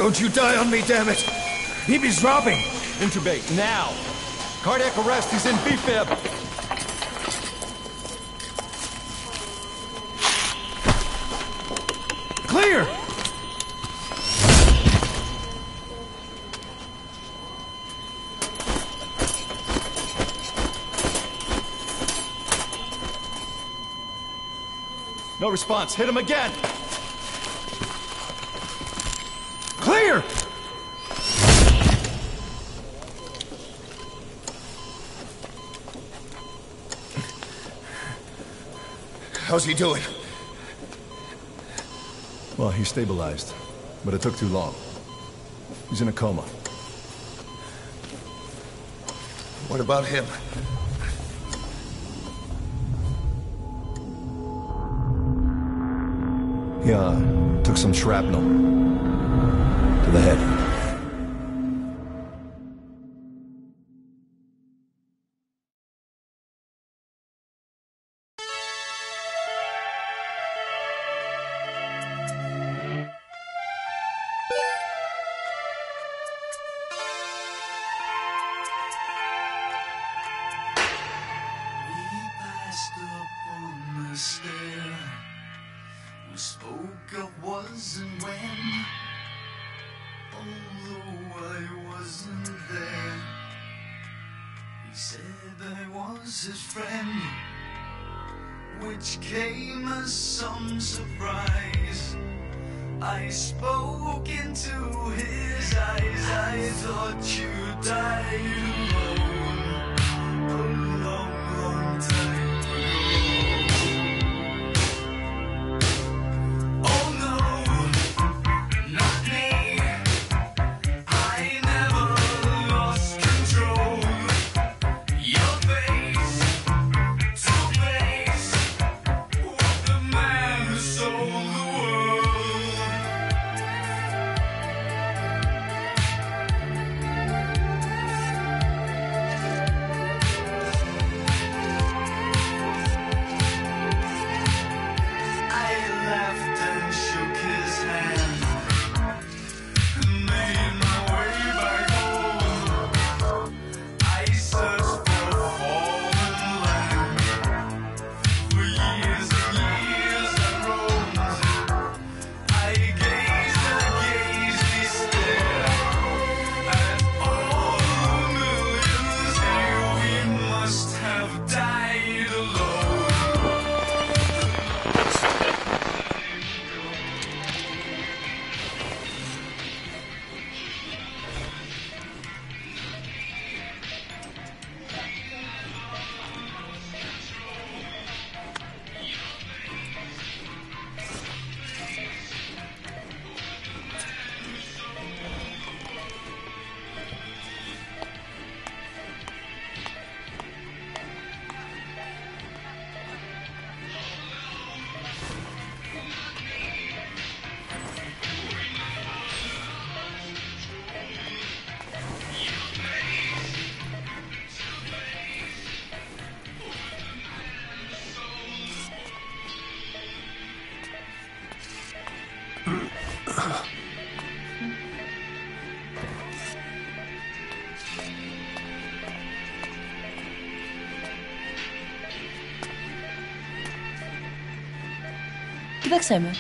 Don't you die on me, damn it! He's dropping! Intubate, now! Cardiac arrest, he's in FYFob! Clear! No response, hit him again! Clear! How's he doing? Well, he stabilized, but it took too long. He's in a coma. What about him? He, took some shrapnel. To the head. We spoke of was and when, although I wasn't there. He said I was his friend, which came as some surprise. I spoke into his eyes, I thought you died alone a long, long time. Tak chcemy.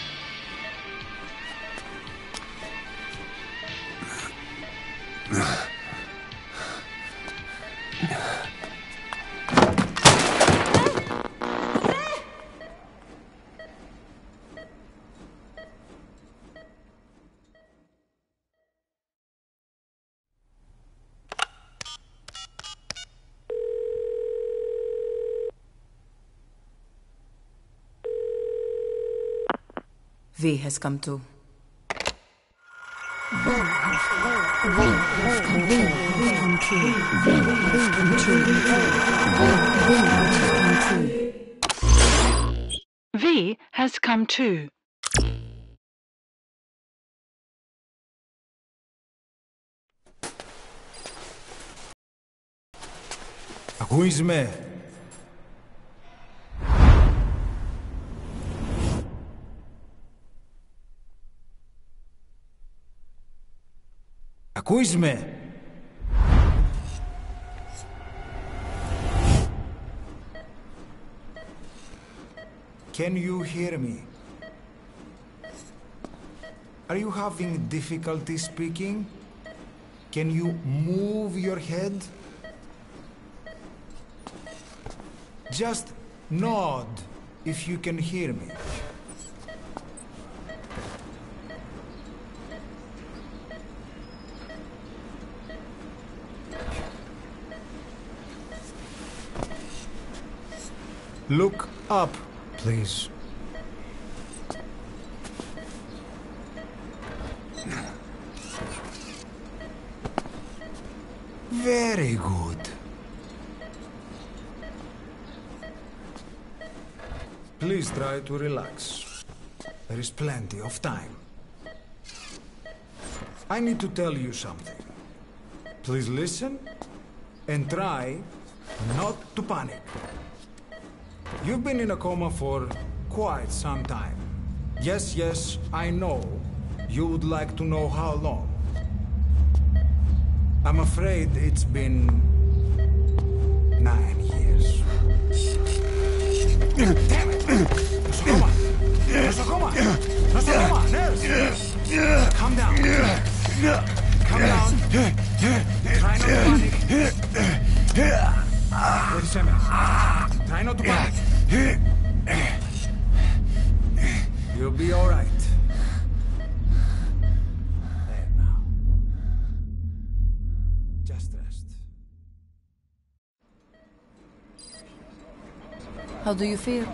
V has come to. V has come to. Who's me? Ακούς με? Can you hear me? Are you having difficulty speaking? Can you move your head? Just nod if you can hear me. Look up, please. Very good. Please try to relax. There is plenty of time. I need to tell you something. Please listen and try not to panic. You've been in a coma for quite some time. Yes, I know. You would like to know how long. I'm afraid it's been 9 years. Damn it! Nosocoma! Nosocoma! Nosocoma! Nurse! Calm down. Calm down. Try not to panic. Wait a second. Try not to panic. You'll be all right. There now. Just rest. How do you feel?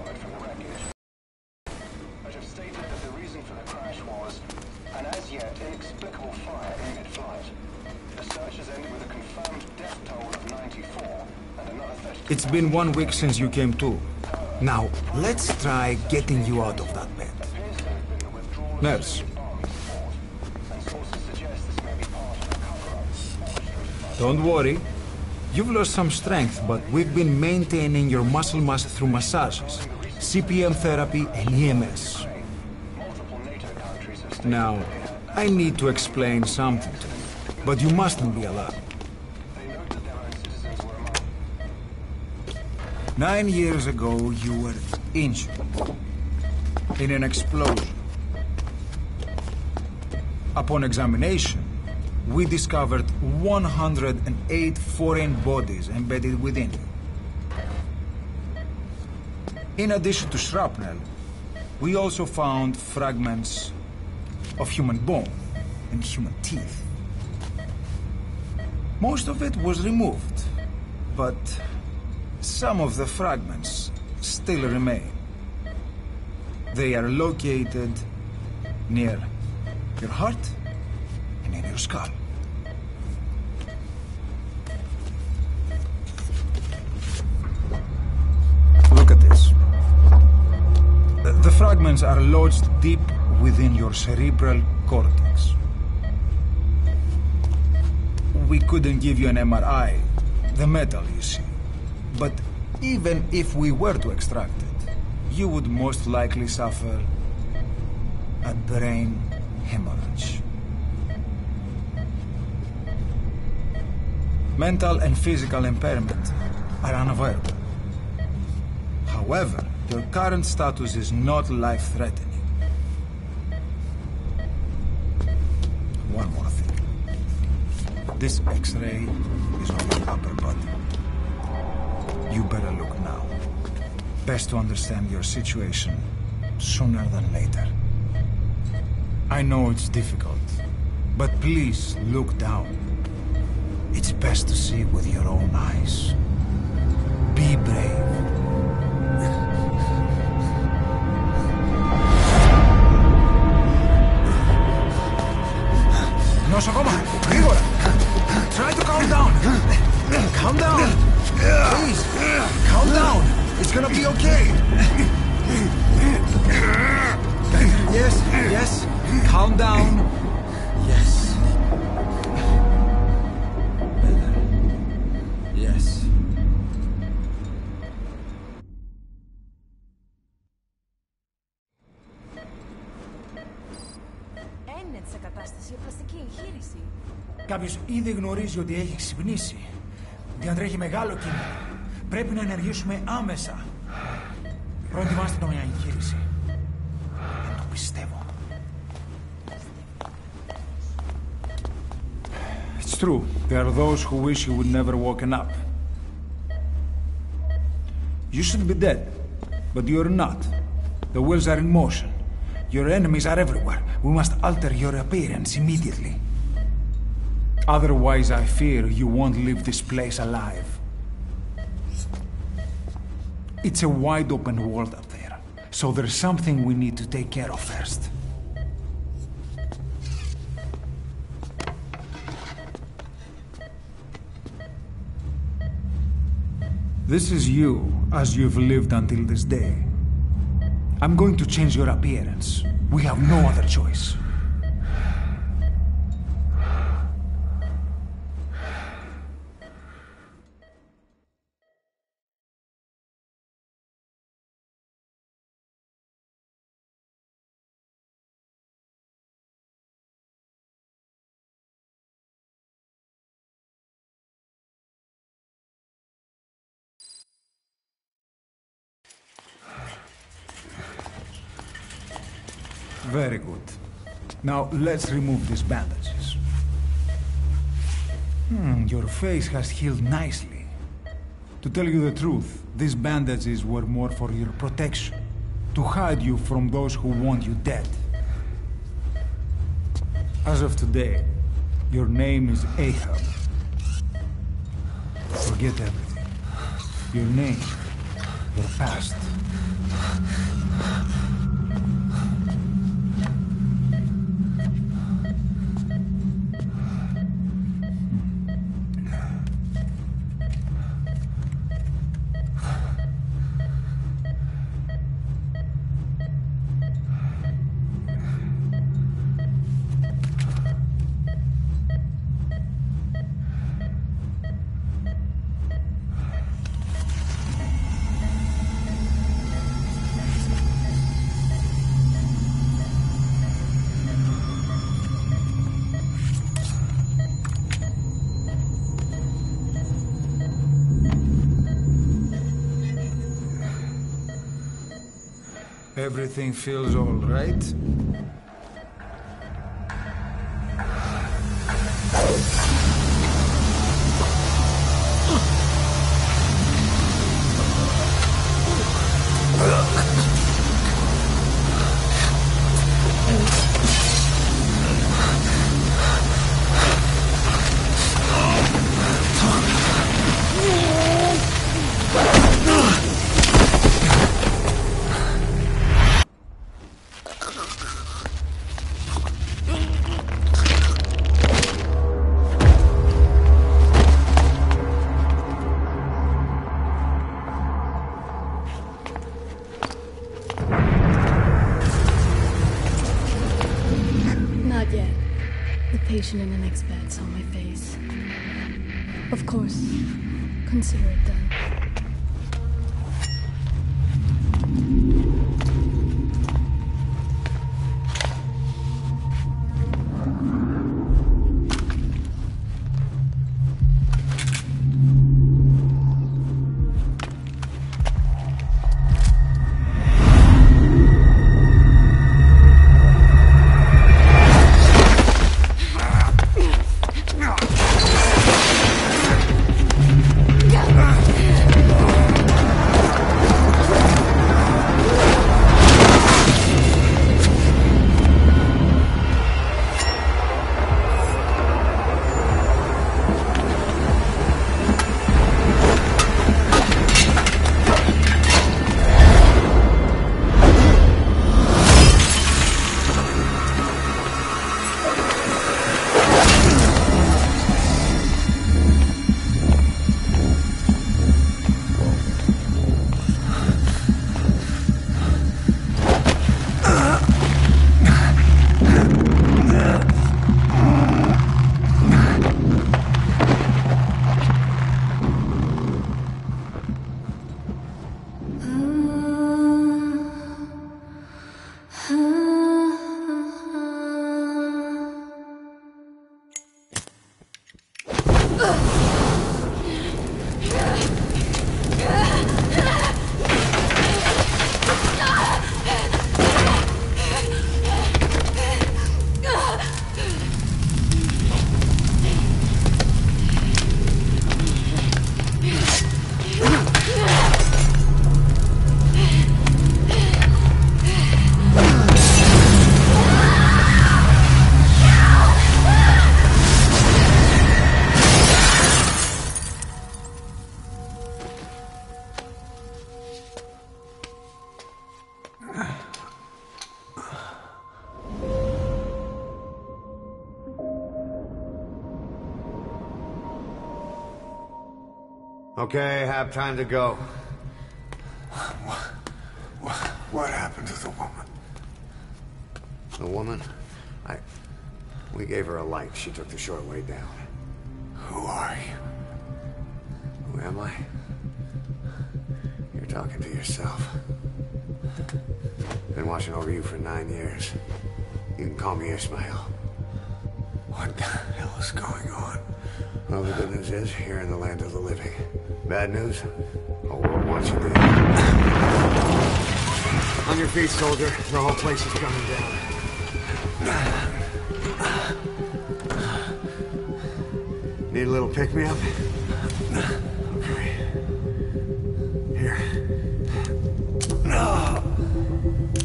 But have stated that the reason for the crash was an as yet inexplicable fire in mid-flight. The search has ended with a confirmed death toll of 94 and another 30. It's been 1 week since you came to. Now, let's try getting you out of that bed. Nurse. Don't worry. You've lost some strength, but we've been maintaining your muscle mass through massages, CPM therapy, and EMS. Now, I need to explain something to you, but you mustn't be alarmed. 9 years ago, you were injured in an explosion. Upon examination, we discovered 108 foreign bodies embedded within you. In addition to shrapnel, we also found fragments of human bone and human teeth. Most of it was removed, but some of the fragments still remain. They are located near your heart and in your skull. Look at this. The fragments are lodged deep within your cerebral cortex. We couldn't give you an MRI, the metal, you see. But even if we were to extract it, you would most likely suffer a brain hemorrhage. Mental and physical impairment are unavoidable. However, your current status is not life-threatening. One more thing. This X-ray is on your upper body. You better look now. Best to understand your situation sooner than later. I know it's difficult, but please look down. It's best to see with your own eyes. Be brave. Nosocoma, γρήγορα. Try to calm down. Calm down. Please, calm down. It's gonna be okay. Yes. Calm down. Yes. Yes. σε κατάσταση για πλαστική εγχείρηση. Κάποιος ήδη γνωρίζει ότι έχει ξυπνήσει. Διατρέχει μεγάλο κίνδυνο. Πρέπει να ενεργήσουμε άμεσα. Προετοιμάστε το μια εγχείρηση. Δεν το πιστεύω. It's true. There are those who wish you would never woken up. You should be dead, but you're not. The wheels are in motion. Your enemies are everywhere. We must alter your appearance immediately. Otherwise, I fear you won't leave this place alive. It's a wide open world up there, so there's something we need to take care of first. This is you, as you've lived until this day. I'm going to change your appearance. We have no other choice. Very good. Now, let's remove these bandages. Your face has healed nicely. To tell you the truth, these bandages were more for your protection, to hide you from those who want you dead. As of today, your name is Ahab. Forget everything. Your name, your past. Everything feels all right? patient in the next bed saw my face. Of course, consider it done. Okay, have time to go. What happened to the woman? The woman? We gave her a light. She took the short way down. Who are you? Who am I? You're talking to yourself. Been watching over you for 9 years. You can call me Ishmael. What the hell is going on? Well, the good news is, you're in the land of the living. Bad news? The world wants you dead. On your feet, soldier. The whole place is coming down. Need a little pick-me-up? Okay. Here.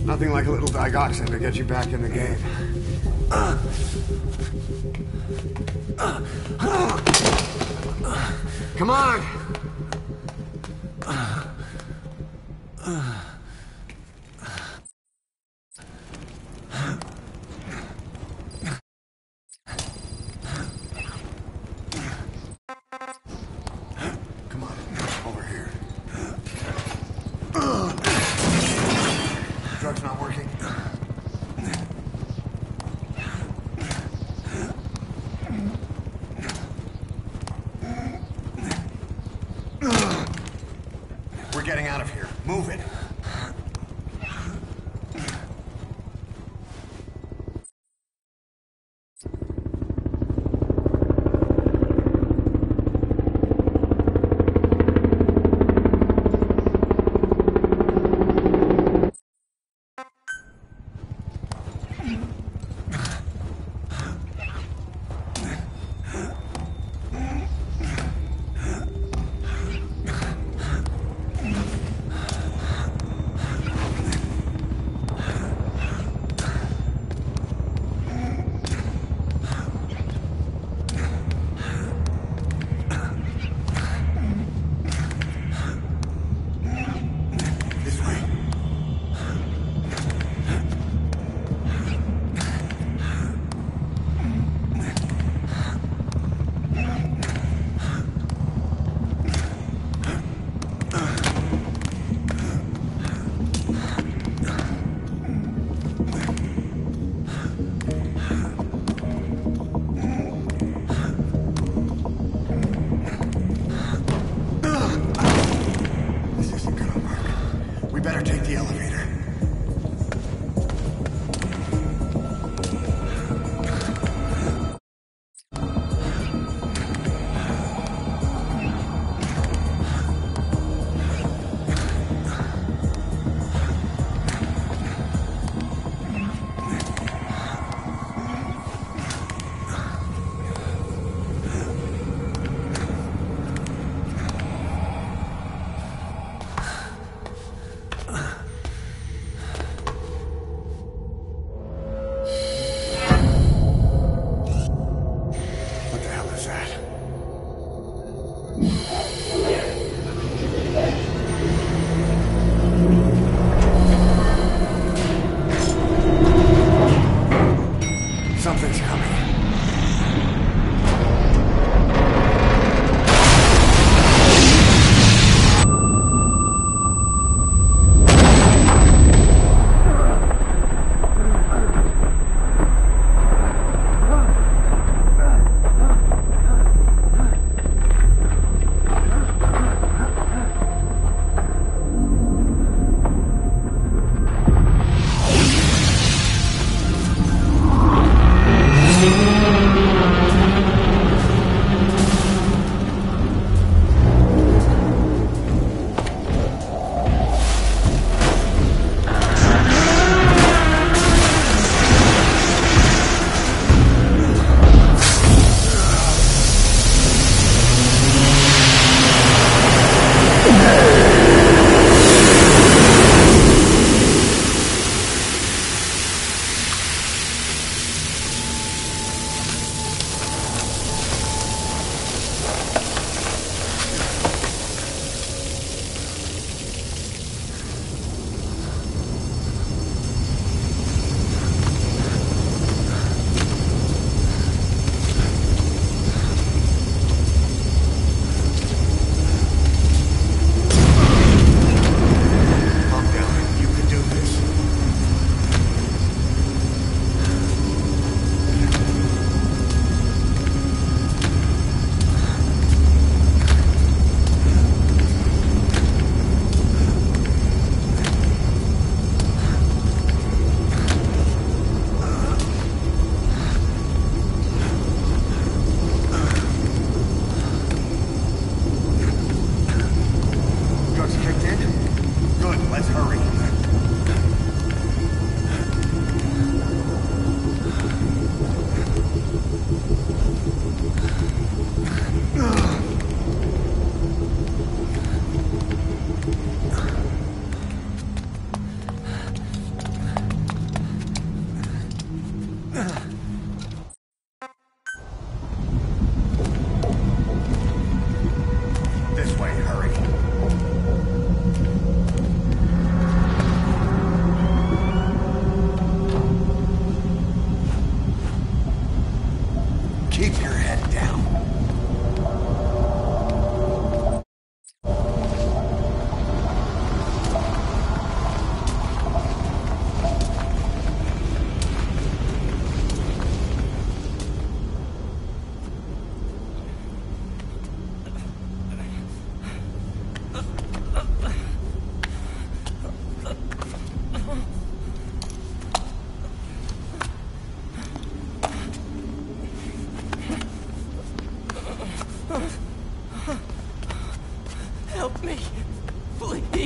Nothing like a little digoxin to get you back in the game. Come on! Come on, over here. Drug's not working. We're getting out of here. Move it.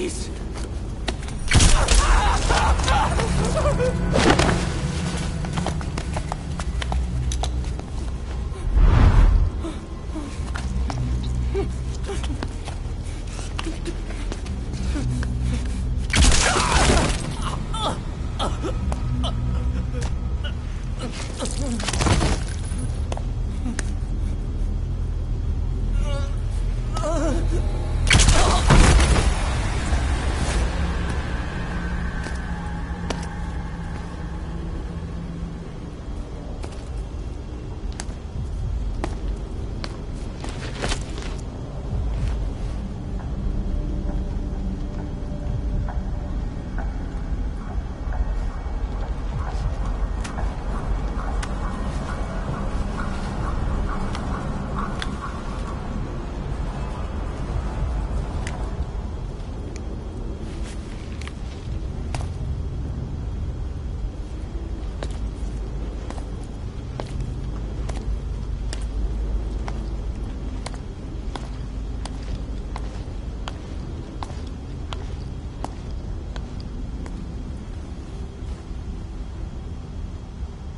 Please!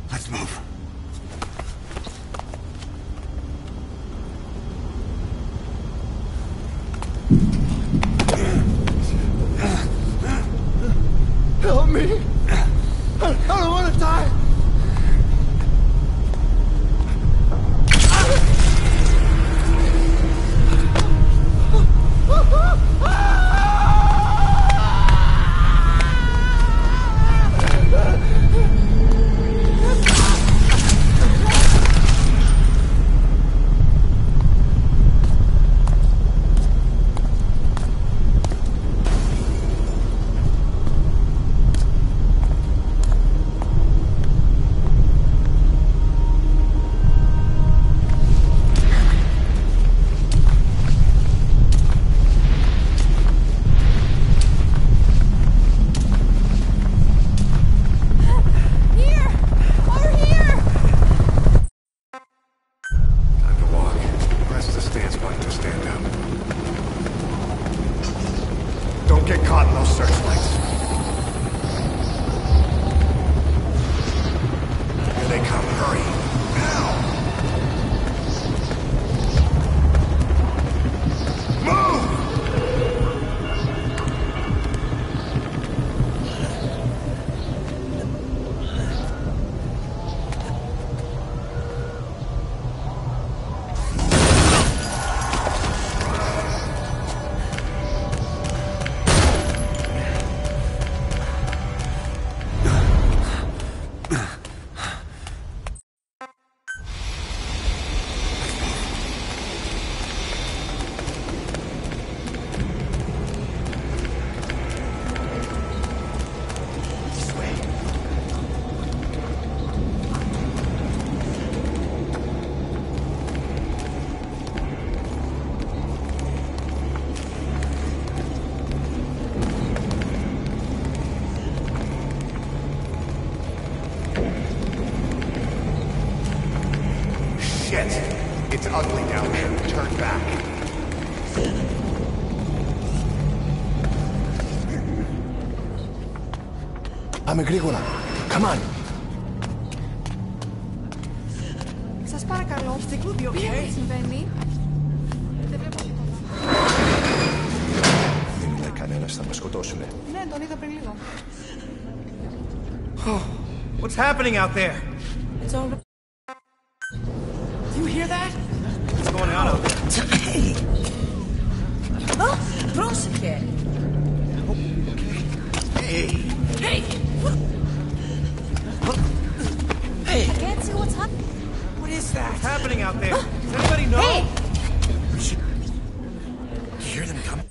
Let's move. Help me! I don't want to die! It's ugly down there. Turn back. I'm Grigora. Come on. Σας παρακαλώ. Τι συμβαίνει? Δεν βλέπω τίποτα. Δεν είναι κανένας, θα μας σκοτώσουνε. Ναι, τον είδα πριν λίγο. What's happening out there? It's all... You hear that? What's going on out there? Πρόσεχε! Hey! Hey! I can't see what's happening. What is that? What's happening out there? Does anybody know? Hey! We should hear them coming.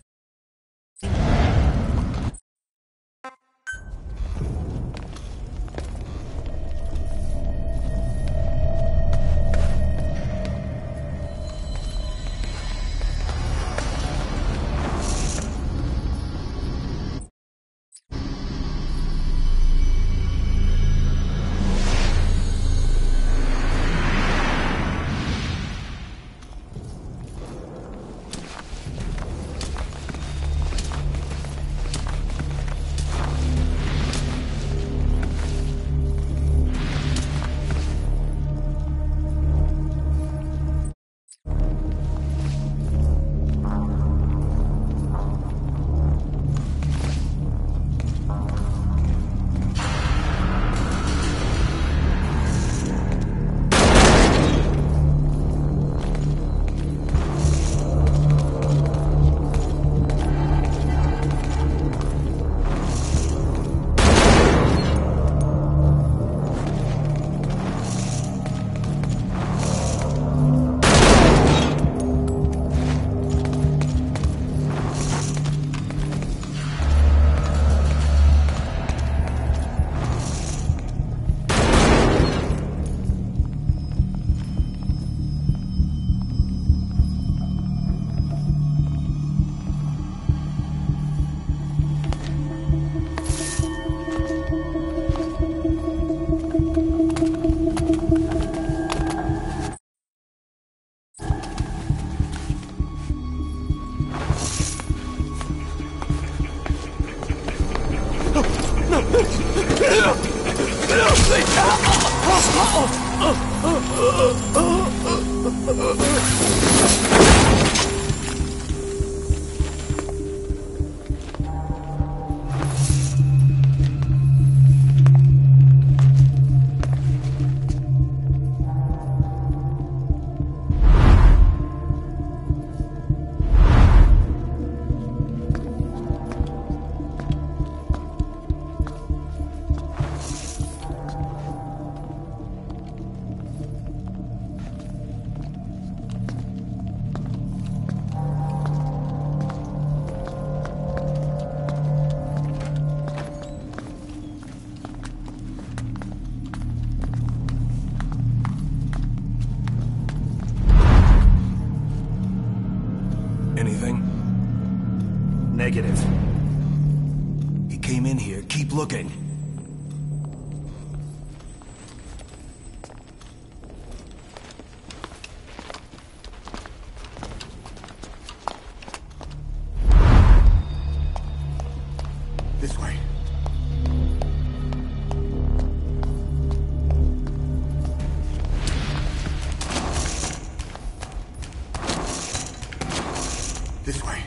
Anything? Negative. He came in here. Keep looking. This way. This way.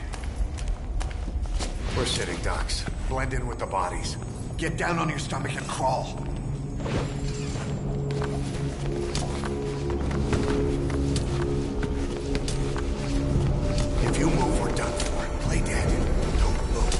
We're sitting ducks. Blend in with the bodies. Get down on your stomach and crawl. If you move, we're done for. Play dead. Don't move.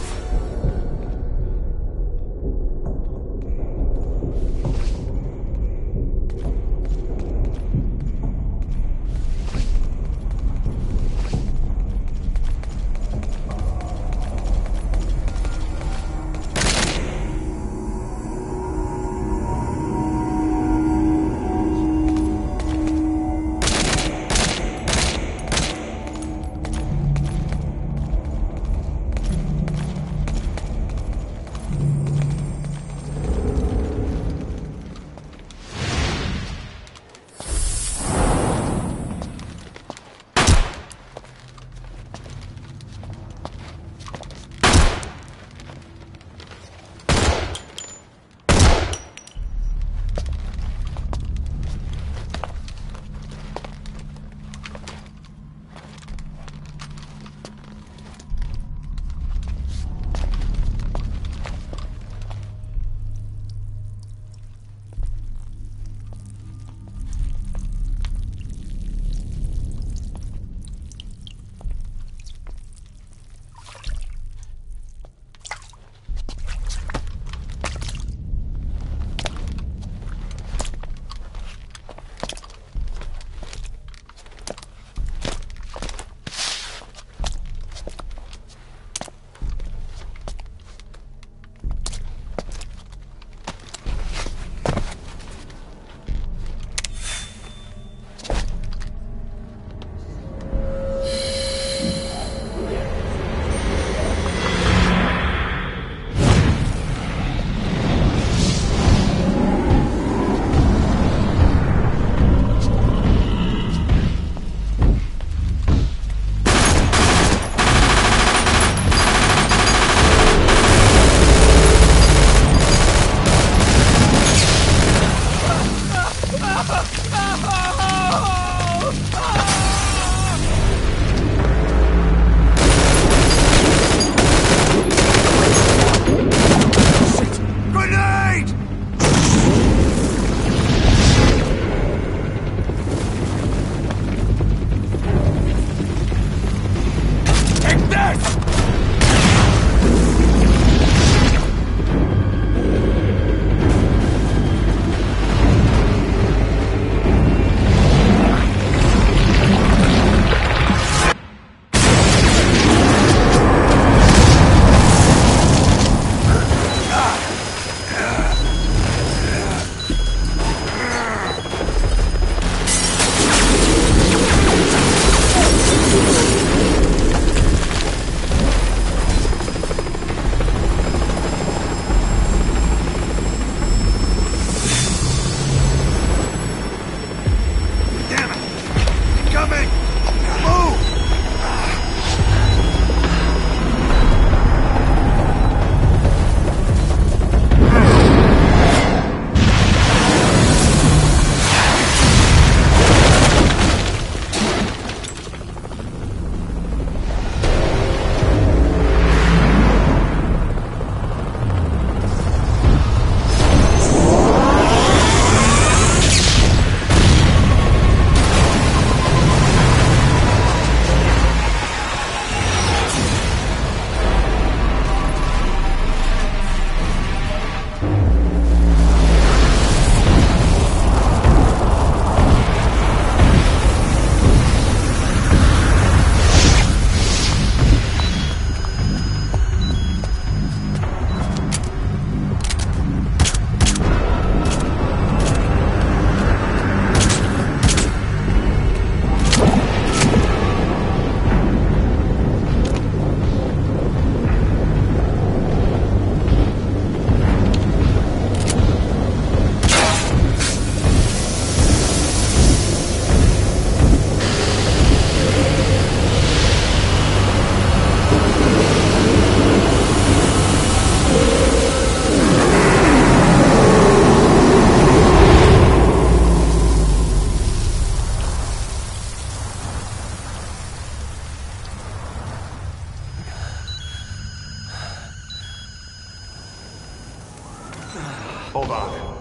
Hold on.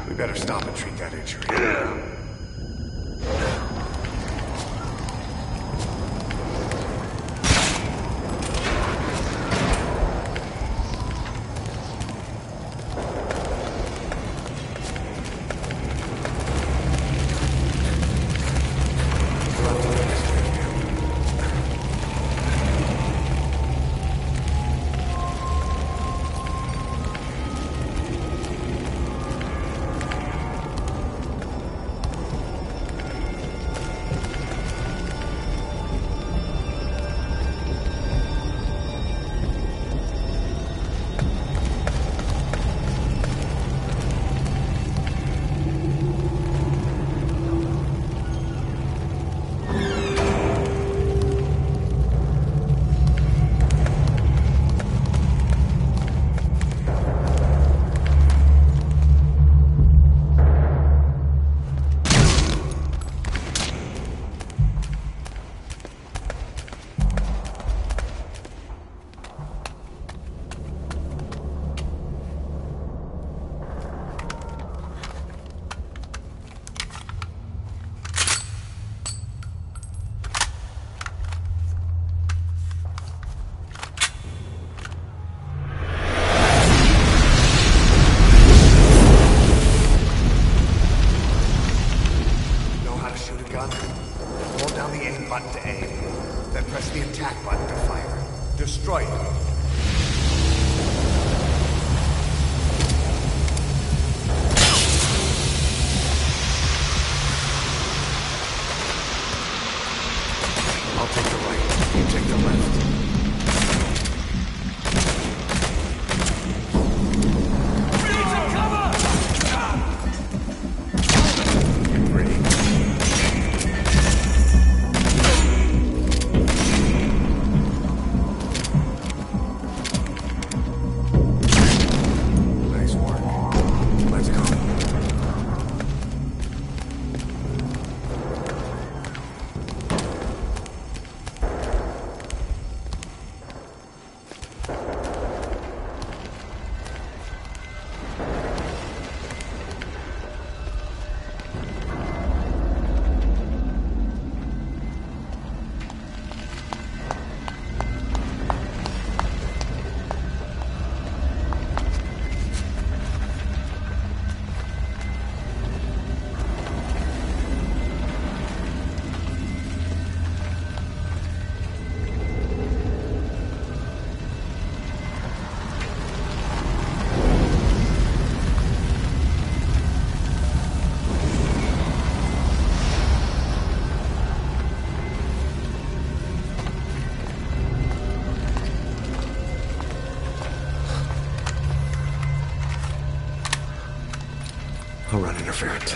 We better stop and treat that injury. I'll run interference.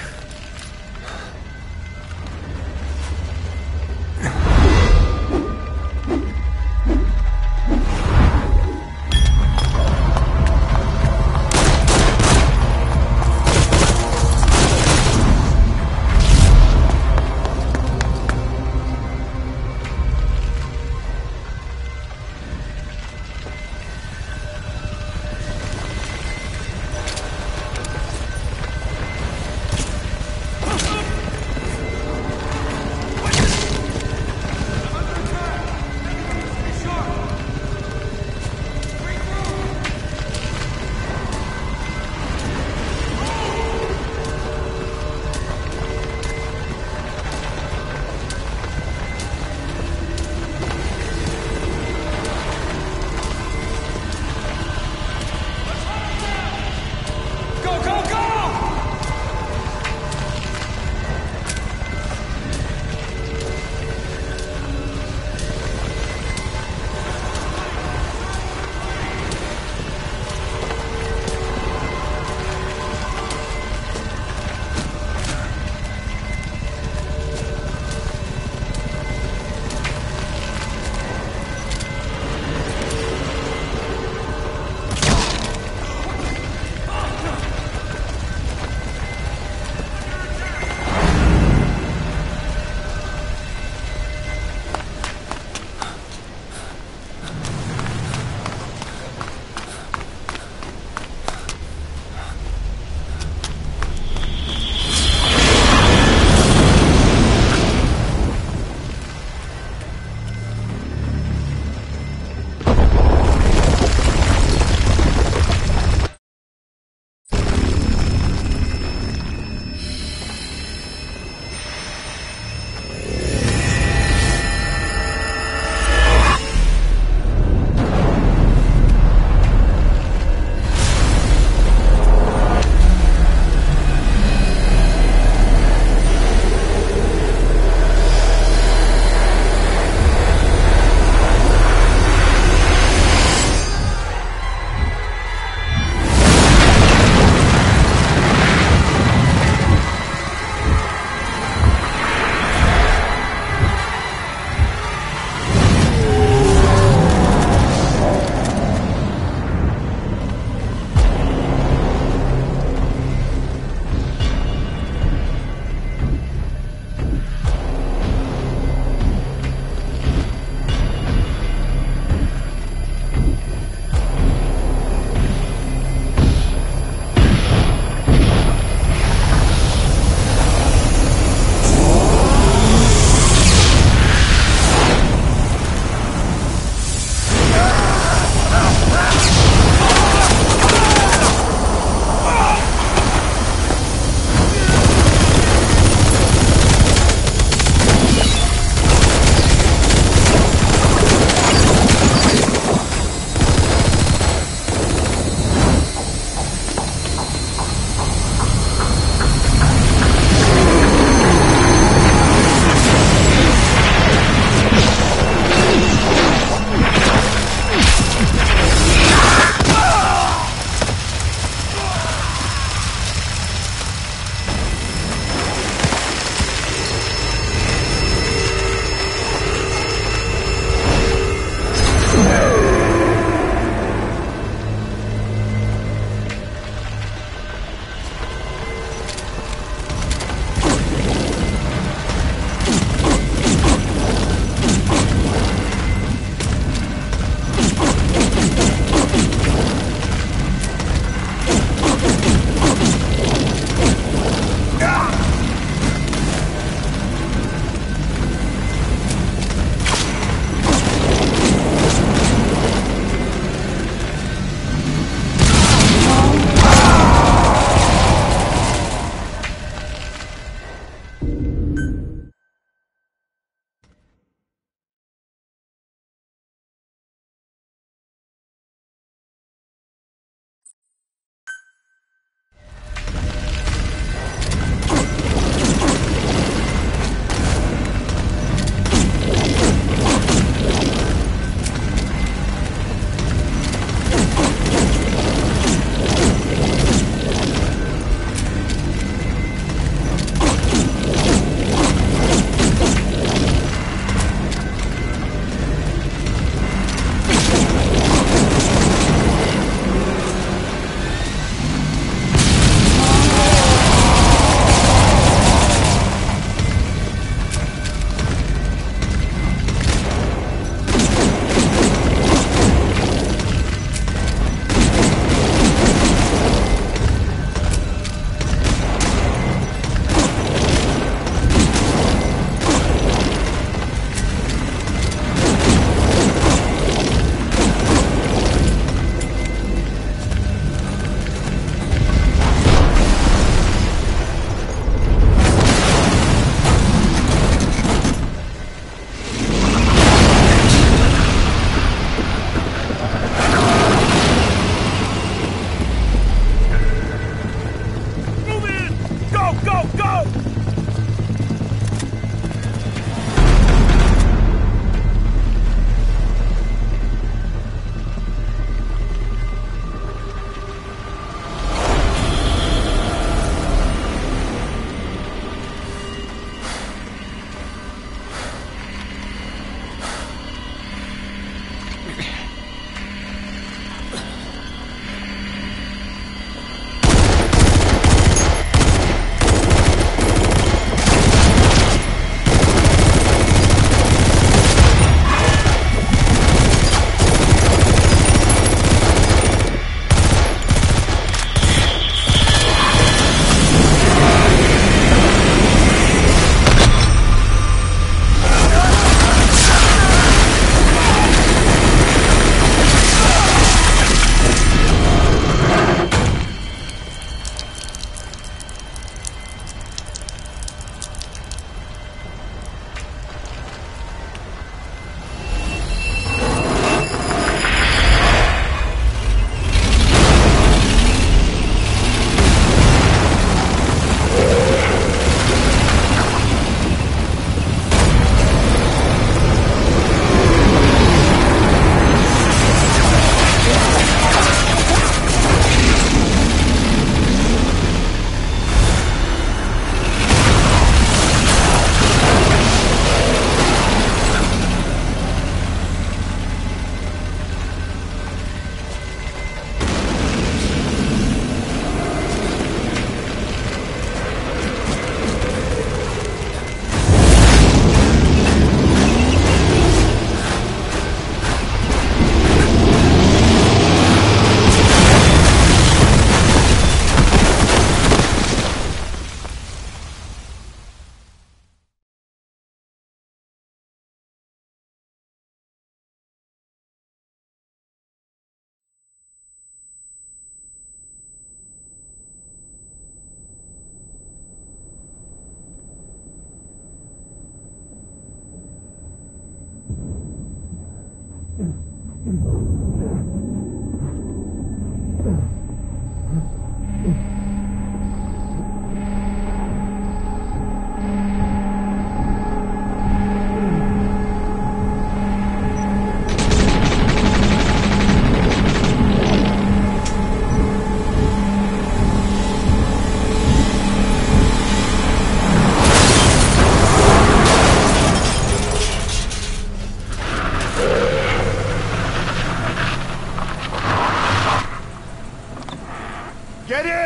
Get in!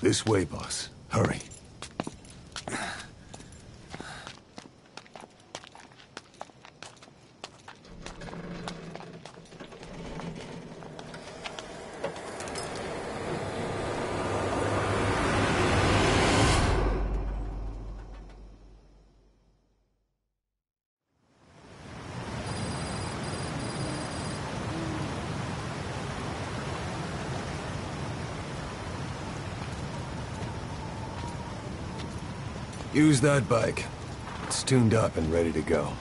This way, boss. Hurry. Use that bike. It's tuned up and ready to go.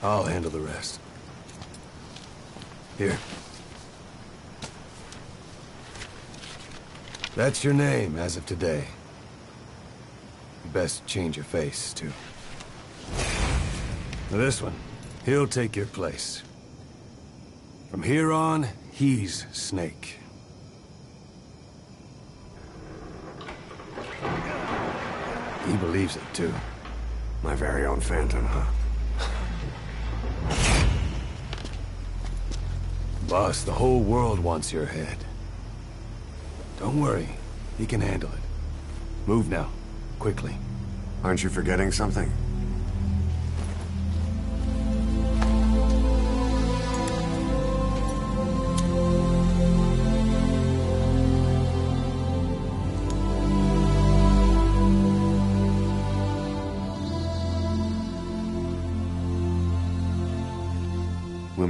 I'll handle the rest. Here. That's your name as of today. Best change your face, too. Now this one, he'll take your place. From here on, he's Snake. He believes it, too. My very own Phantom, huh? Boss, the whole world wants your head. Don't worry, he can handle it. Move now. Quickly. Aren't you forgetting something?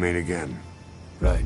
roommate again. Right.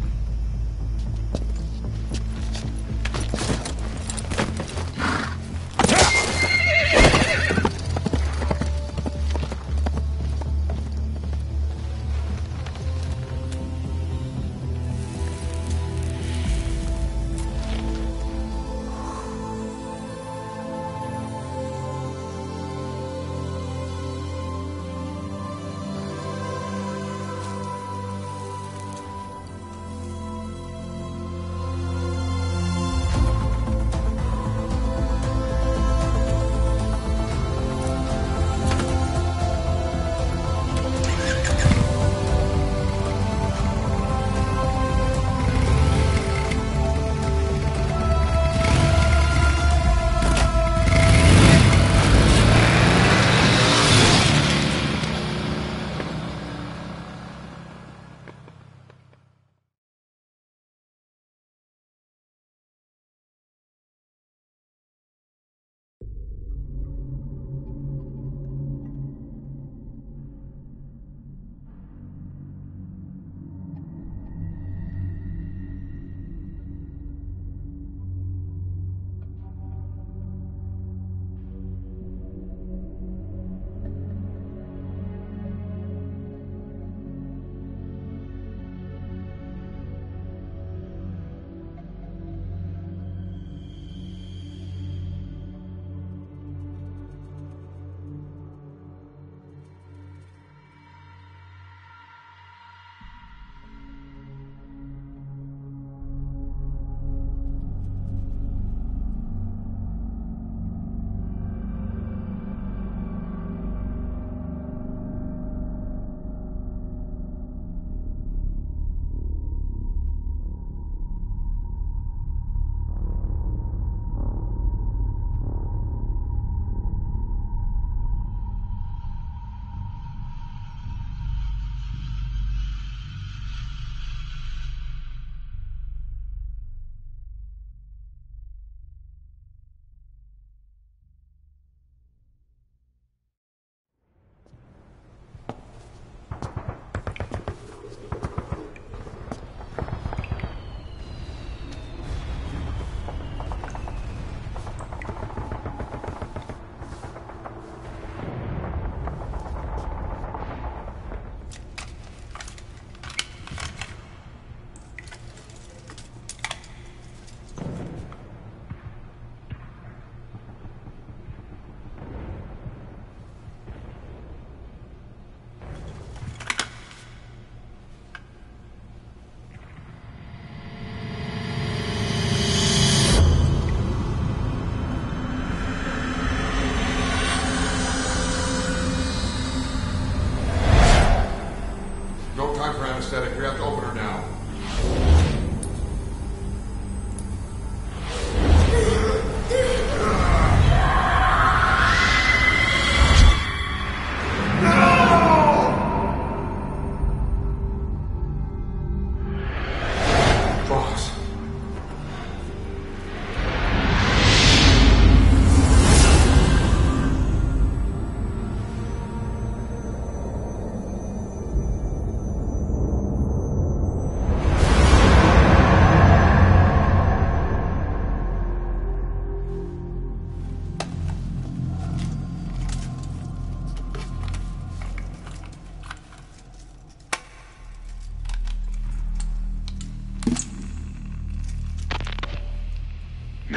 anesthetic. We have to open her now.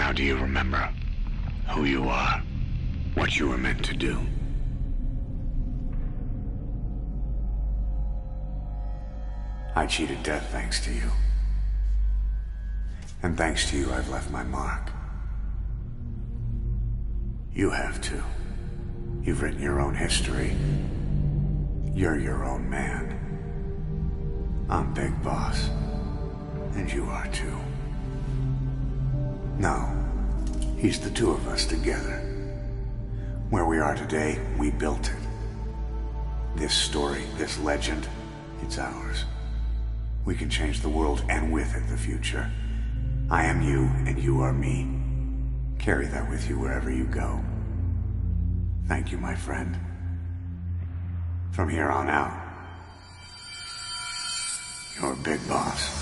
Now do you remember who you are, what you were meant to do? I cheated death thanks to you. And thanks to you, I've left my mark. You have too. You've written your own history. You're your own man. I'm Big Boss. And you are too. No, he's the two of us together. Where we are today, we built it. This story, this legend, it's ours. We can change the world and with it the future. I am you and you are me. Carry that with you wherever you go. Thank you, my friend. From here on out, You're a big boss.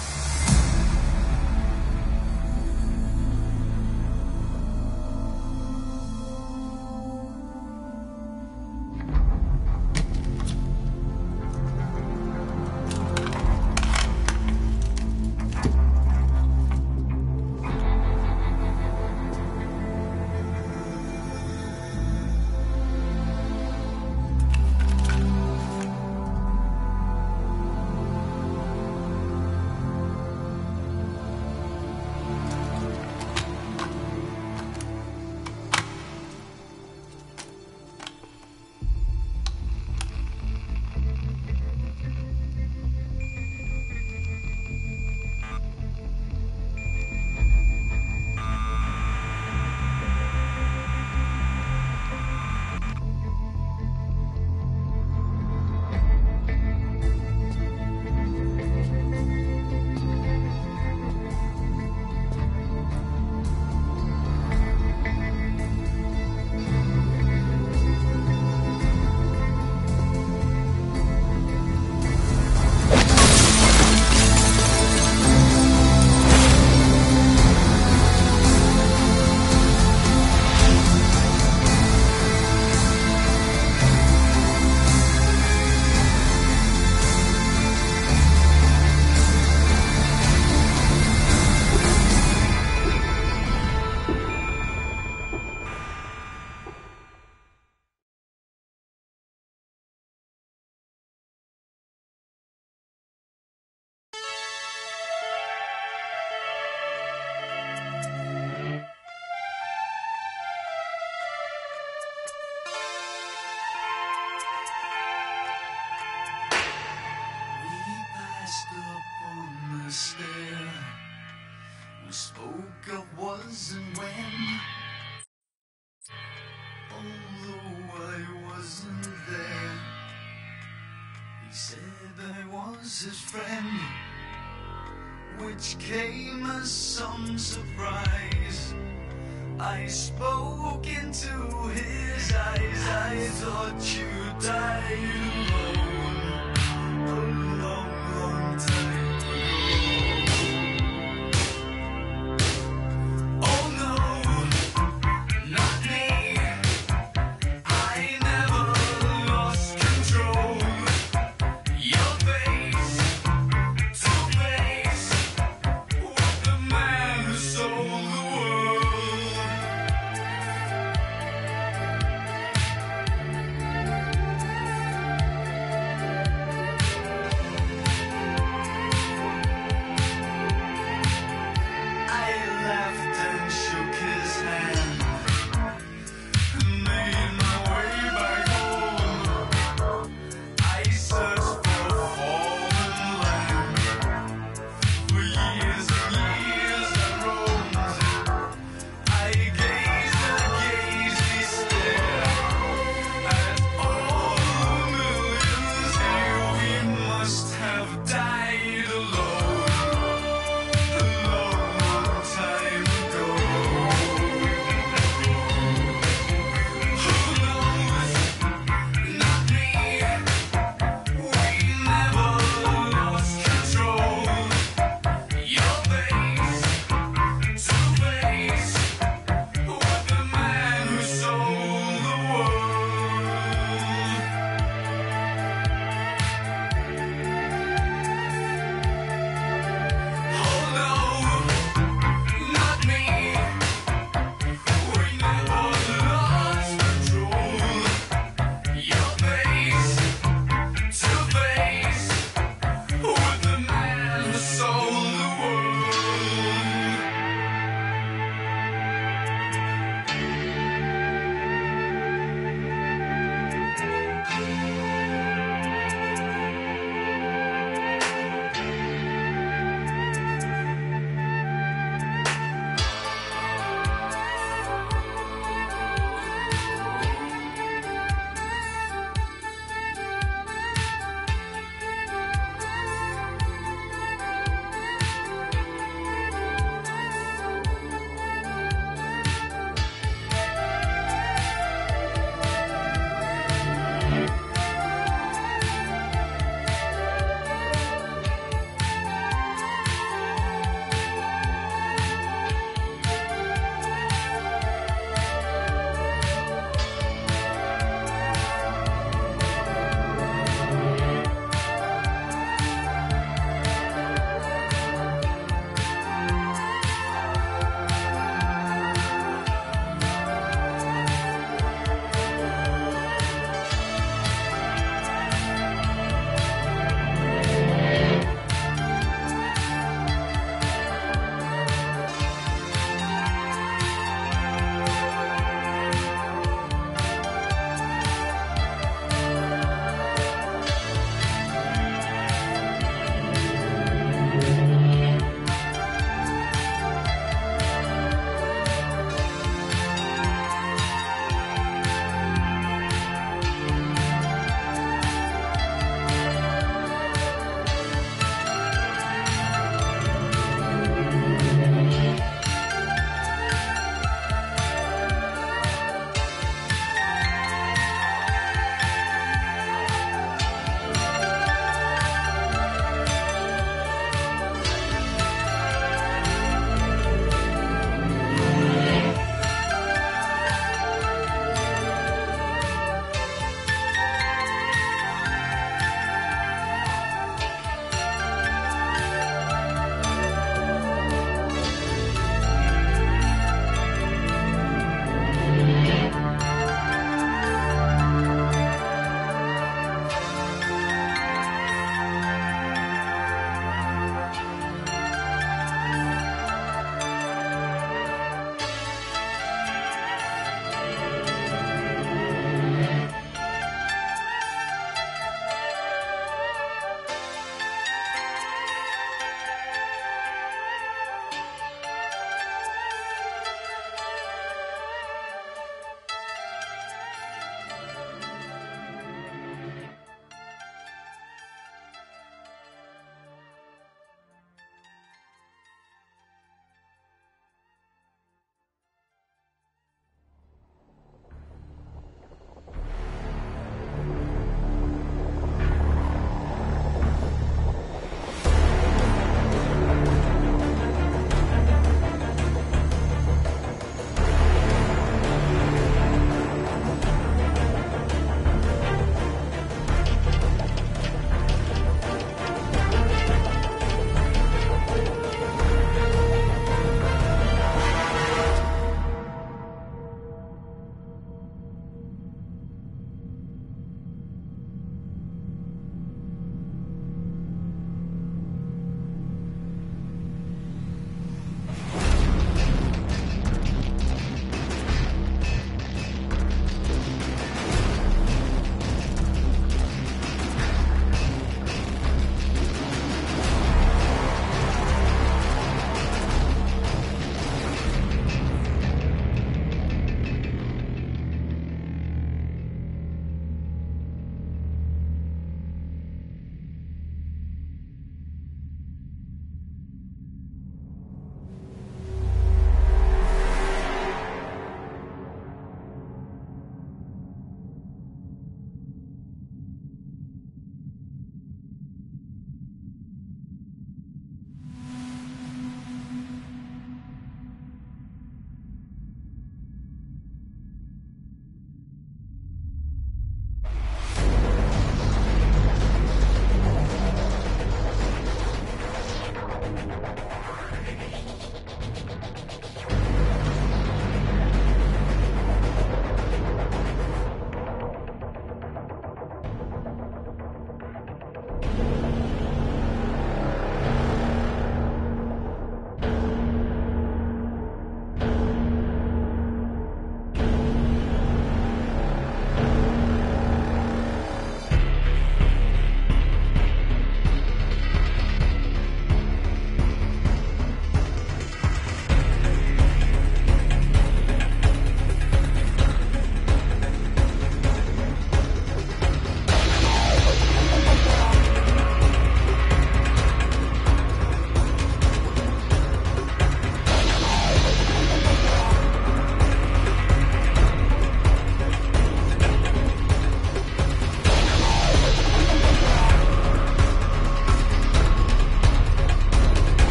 We spoke of was and when, although I wasn't there. He said I was his friend, which came as some surprise. I spoke into his eyes. I thought you died alone a long, long time ago. Oh no, not me. I never lost control. Your face to face with the man who sold the world.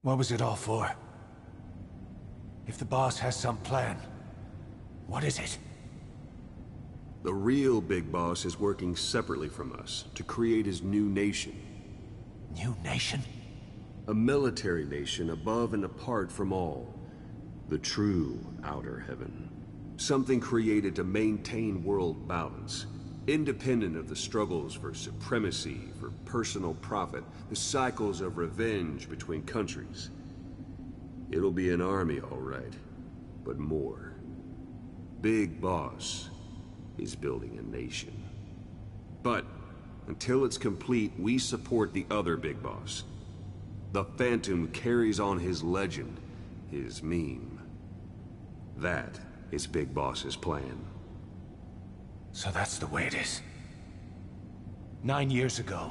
What was it all for? If the boss has some plan, what is it? The real big boss is working separately from us to create his new nation. New nation? A military nation above and apart from all. The true outer heaven. Something created to maintain world balance. Independent of the struggles for supremacy, for personal profit, the cycles of revenge between countries. It'll be an army, all right, but more. Big Boss is building a nation. But until it's complete, we support the other Big Boss. The Phantom carries on his legend, his meme. That is Big Boss's plan. So that's the way it is. 9 years ago,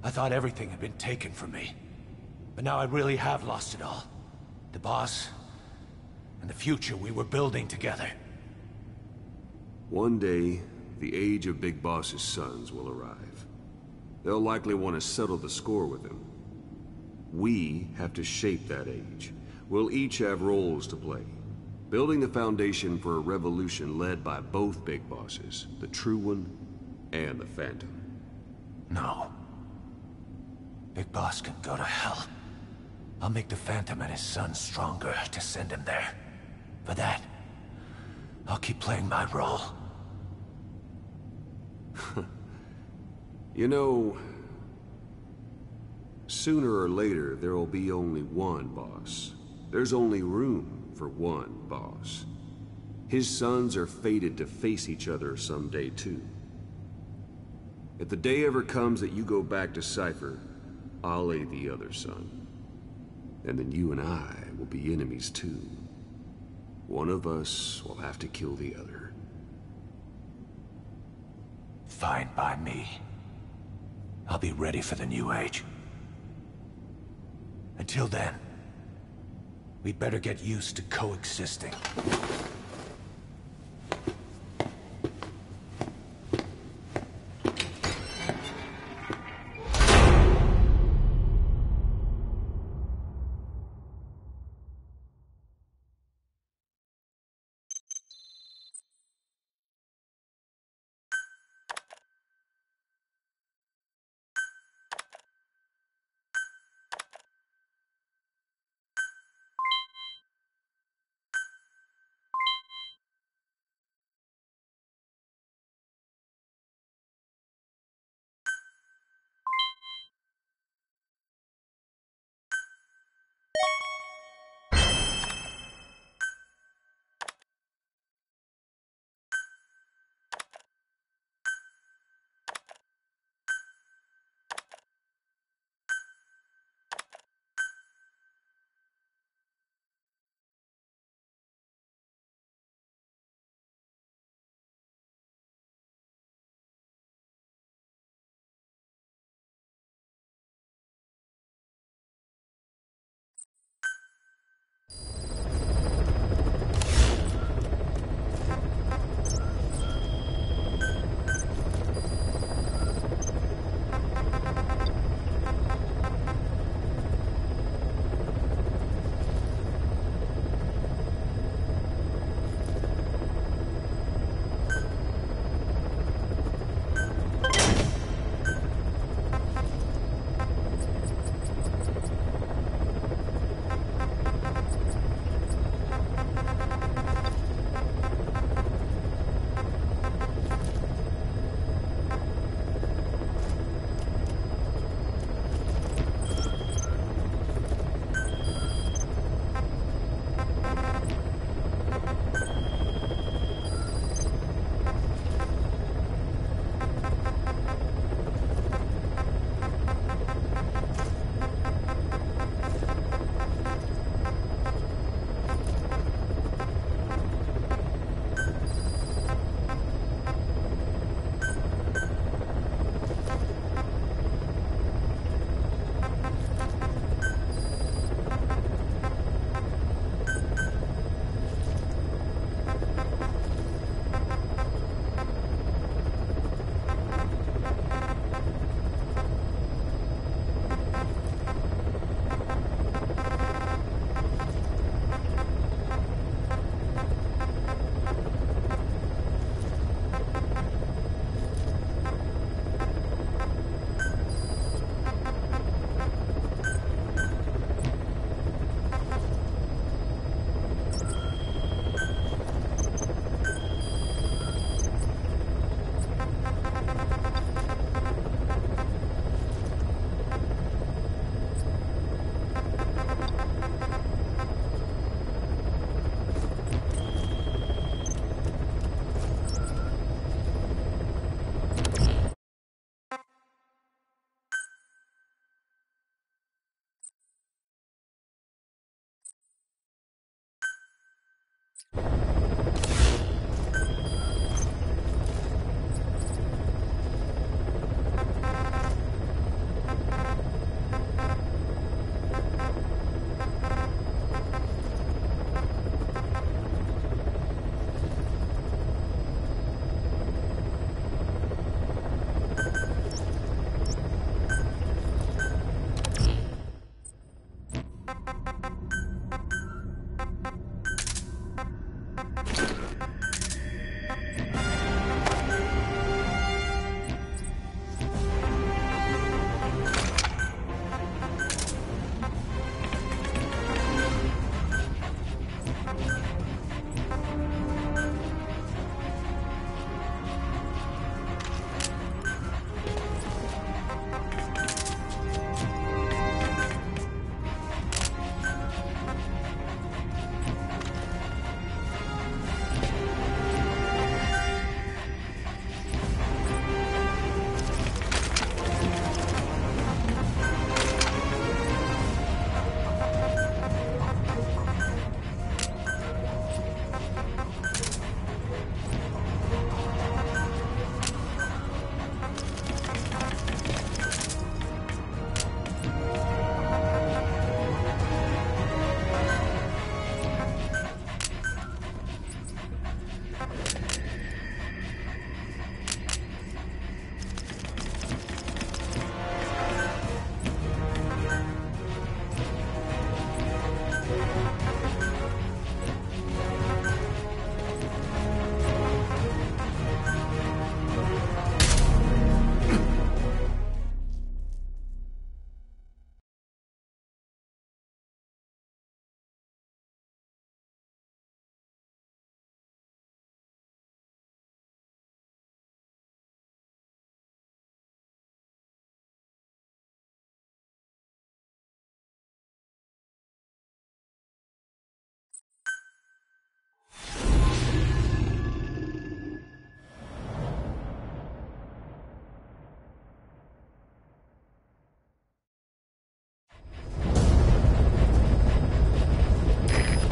I thought everything had been taken from me. But now I really have lost it all. The boss, and the future we were building together. One day, the age of Big Boss's sons will arrive. They'll likely want to settle the score with him. We have to shape that age. We'll each have roles to play. Building the foundation for a revolution led by both Big Bosses, the True One and the Phantom. No. Big Boss can go to hell. I'll make the Phantom and his son stronger to send him there. For that, I'll keep playing my role. You know, sooner or later there will be only one boss. There's only room for one boss. His sons are fated to face each other someday too. If the day ever comes that you go back to Cypher, I'll aid the other son. And then you and I will be enemies too. One of us will have to kill the other. Fine by me. I'll be ready for the new age. Until then, we'd better get used to coexisting.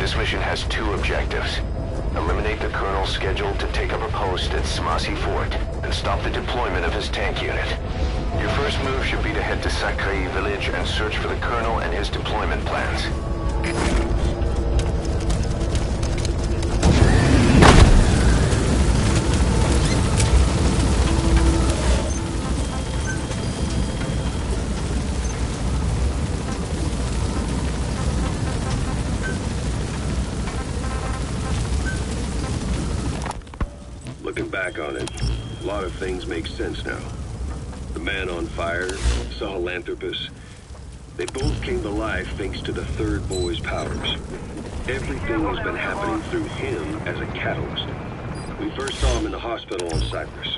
This mission has two objectives. Eliminate the Colonel scheduled to take up a post at Smasi Fort, and stop the deployment of his tank unit. Your first move should be to head to Sakai village and search for the Colonel and his deployment plans. Looking back on it, a lot of things make sense now. The man on fire, Sahelanthropus, they both came to life thanks to the third boy's powers. Everything has been happening through him as a catalyst. We first saw him in the hospital on Cyprus.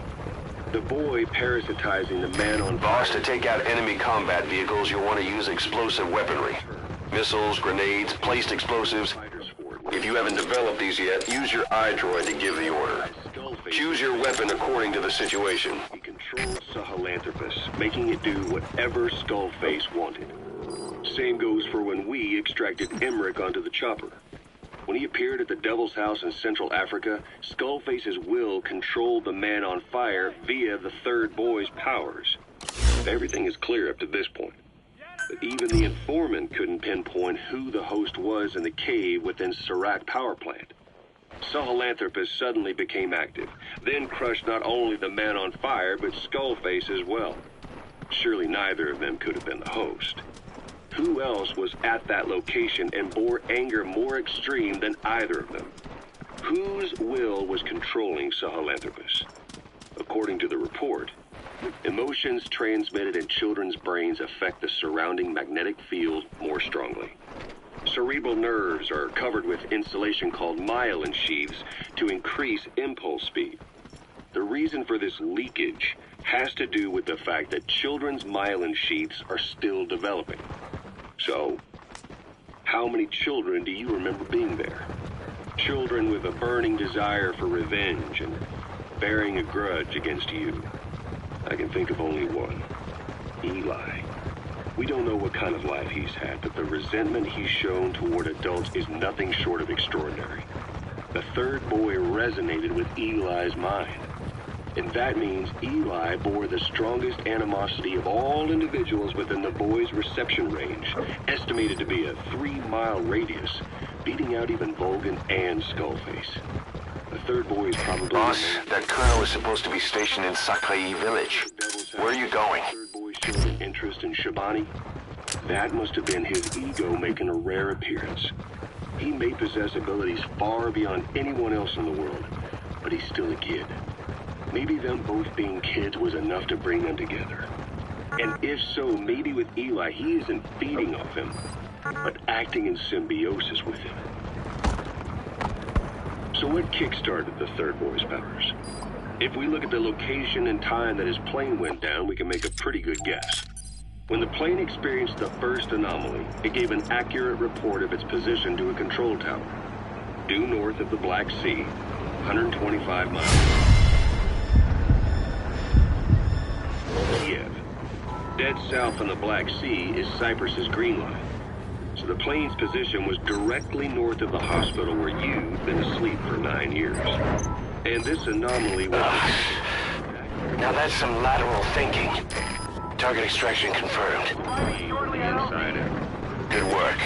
The boy parasitizing the man on fire. Boss, to take out enemy combat vehicles, you'll want to use explosive weaponry. Missiles, grenades, placed explosives. If you haven't developed these yet, use your iDroid to give the order. Choose your weapon according to the situation. He controls Sahelanthropus, making it do whatever Skullface wanted. Same goes for when we extracted Emmerich onto the chopper. When he appeared at the Devil's House in Central Africa, Skullface's will controlled the man on fire via the third boy's powers. Everything is clear up to this point. But even the informant couldn't pinpoint who the host was in the cave within Serac power plant. Sahelanthropus suddenly became active, then crushed not only the man on fire, but Skullface as well. Surely neither of them could have been the host. Who else was at that location and bore anger more extreme than either of them? Whose will was controlling Sahelanthropus? According to the report, emotions transmitted in children's brains affect the surrounding magnetic field more strongly. Cerebral nerves are covered with insulation called myelin sheaths to increase impulse speed. The reason for this leakage has to do with the fact that children's myelin sheaths are still developing. So, how many children do you remember being there? Children with a burning desire for revenge and bearing a grudge against you. I can think of only one. Eli. We don't know what kind of life he's had, but the resentment he's shown toward adults is nothing short of extraordinary. The third boy resonated with Eli's mind. And that means Eli bore the strongest animosity of all individuals within the boy's reception range, estimated to be a 3-mile radius, beating out even Volgan and Skullface. The third boy is probably... Boss, that colonel is supposed to be stationed in Sakai village. Where are you going? The third boy showed an interest in Shabani. That must have been his ego making a rare appearance. He may possess abilities far beyond anyone else in the world, but he's still a kid. Maybe them both being kids was enough to bring them together. And if so, maybe with Eli, he isn't feeding off him, but acting in symbiosis with him. So what kickstarted the third boy's powers? If we look at the location and time that his plane went down, we can make a pretty good guess. When the plane experienced the first anomaly, it gave an accurate report of its position to a control tower, due north of the Black Sea, 125 miles. Kiev. Dead south on the Black Sea is Cyprus's green line. So the plane's position was directly north of the hospital where you've been asleep for 9 years. And this anomaly was... Now that's some lateral thinking. Target extraction confirmed. Shortly inside out. Good work.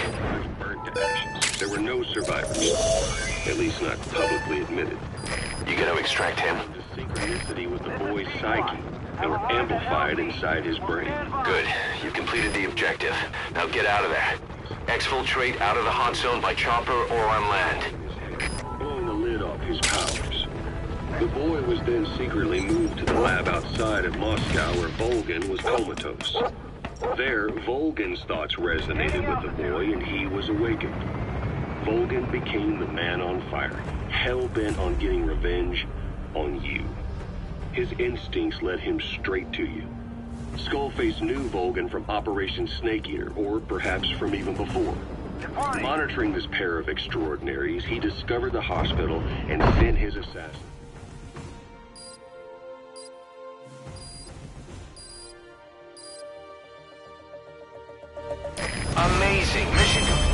Burnt to ashes. There were no survivors. At least not publicly admitted. You gonna extract him? The synchronicity with the boy's psyche. They were amplified inside his brain. Good. You've completed the objective. Now get out of there. Exfiltrate out of the hot zone by chopper or on land. Blowing the lid off his powers. The boy was then secretly moved to the lab outside of Moscow where Volgan was comatose. There, Volgan's thoughts resonated with the boy and he was awakened. Volgan became the man on fire, hell-bent on getting revenge on you. His instincts led him straight to you. Skullface knew Volgan from Operation Snake Eater, or perhaps from even before. Monitoring this pair of extraordinaries, he discovered the hospital and sent his assassin. Amazing. Mission complete.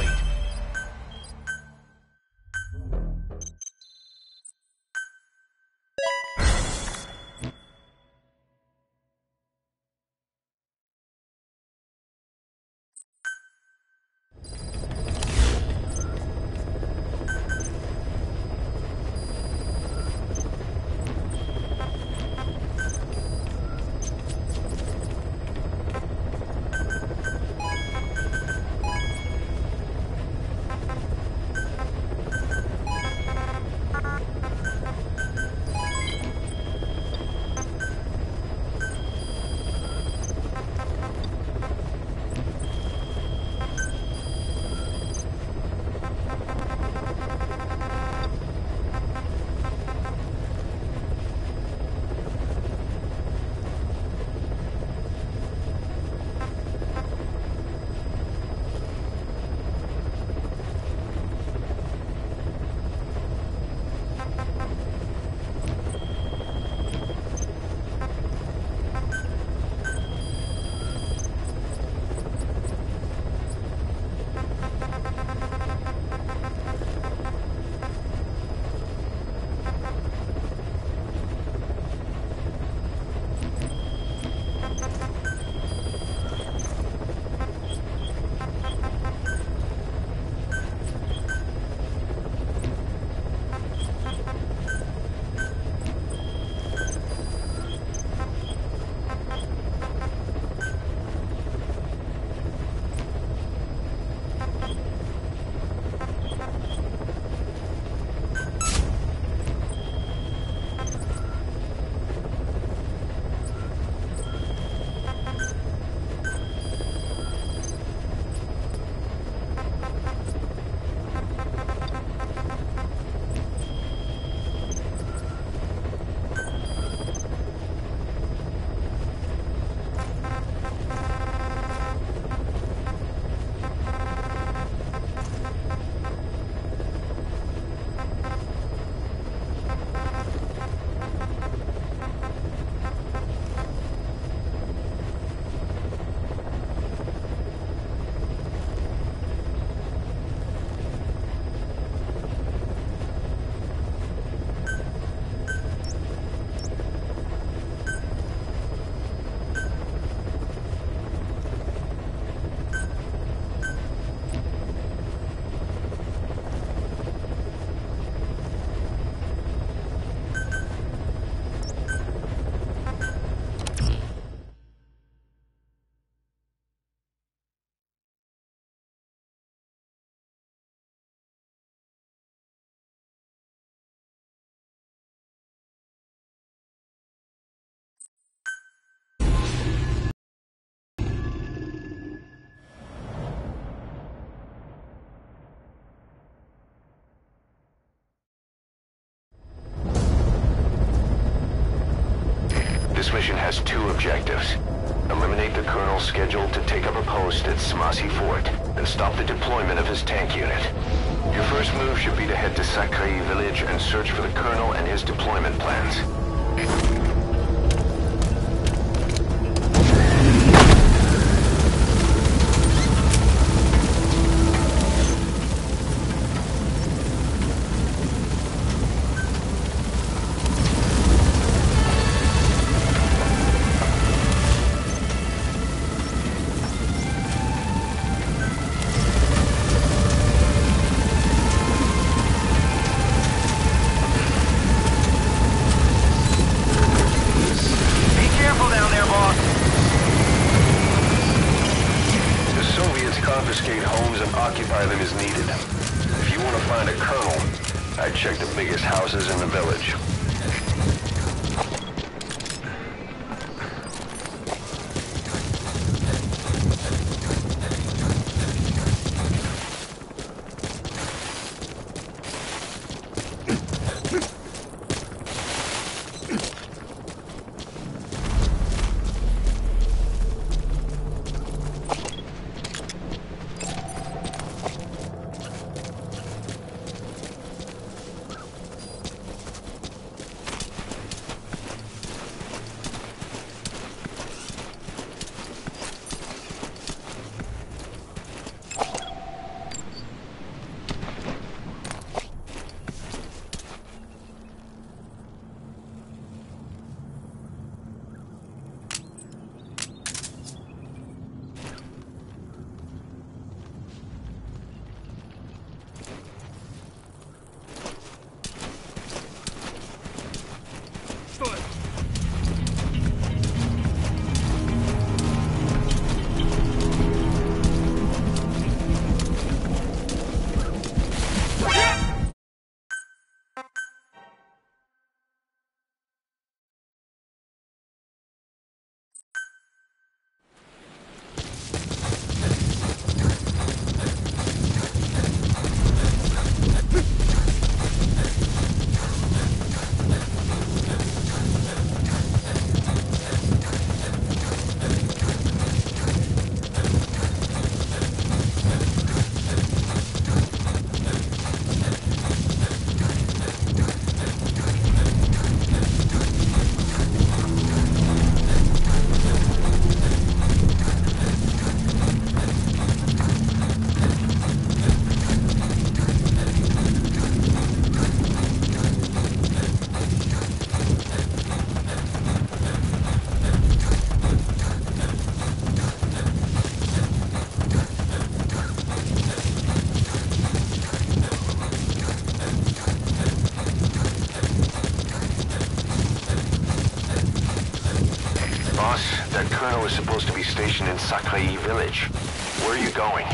This mission has 2 objectives. Eliminate the Colonel scheduled to take up a post at Smasi Fort, and stop the deployment of his tank unit. Your first move should be to head to Sakrai village and search for the Colonel and his deployment plans. Confiscate homes and occupy them as needed. If you want to find a colonel, I'd check the biggest houses in the village. That colonel is supposed to be stationed in Sakrai village. Where are you going?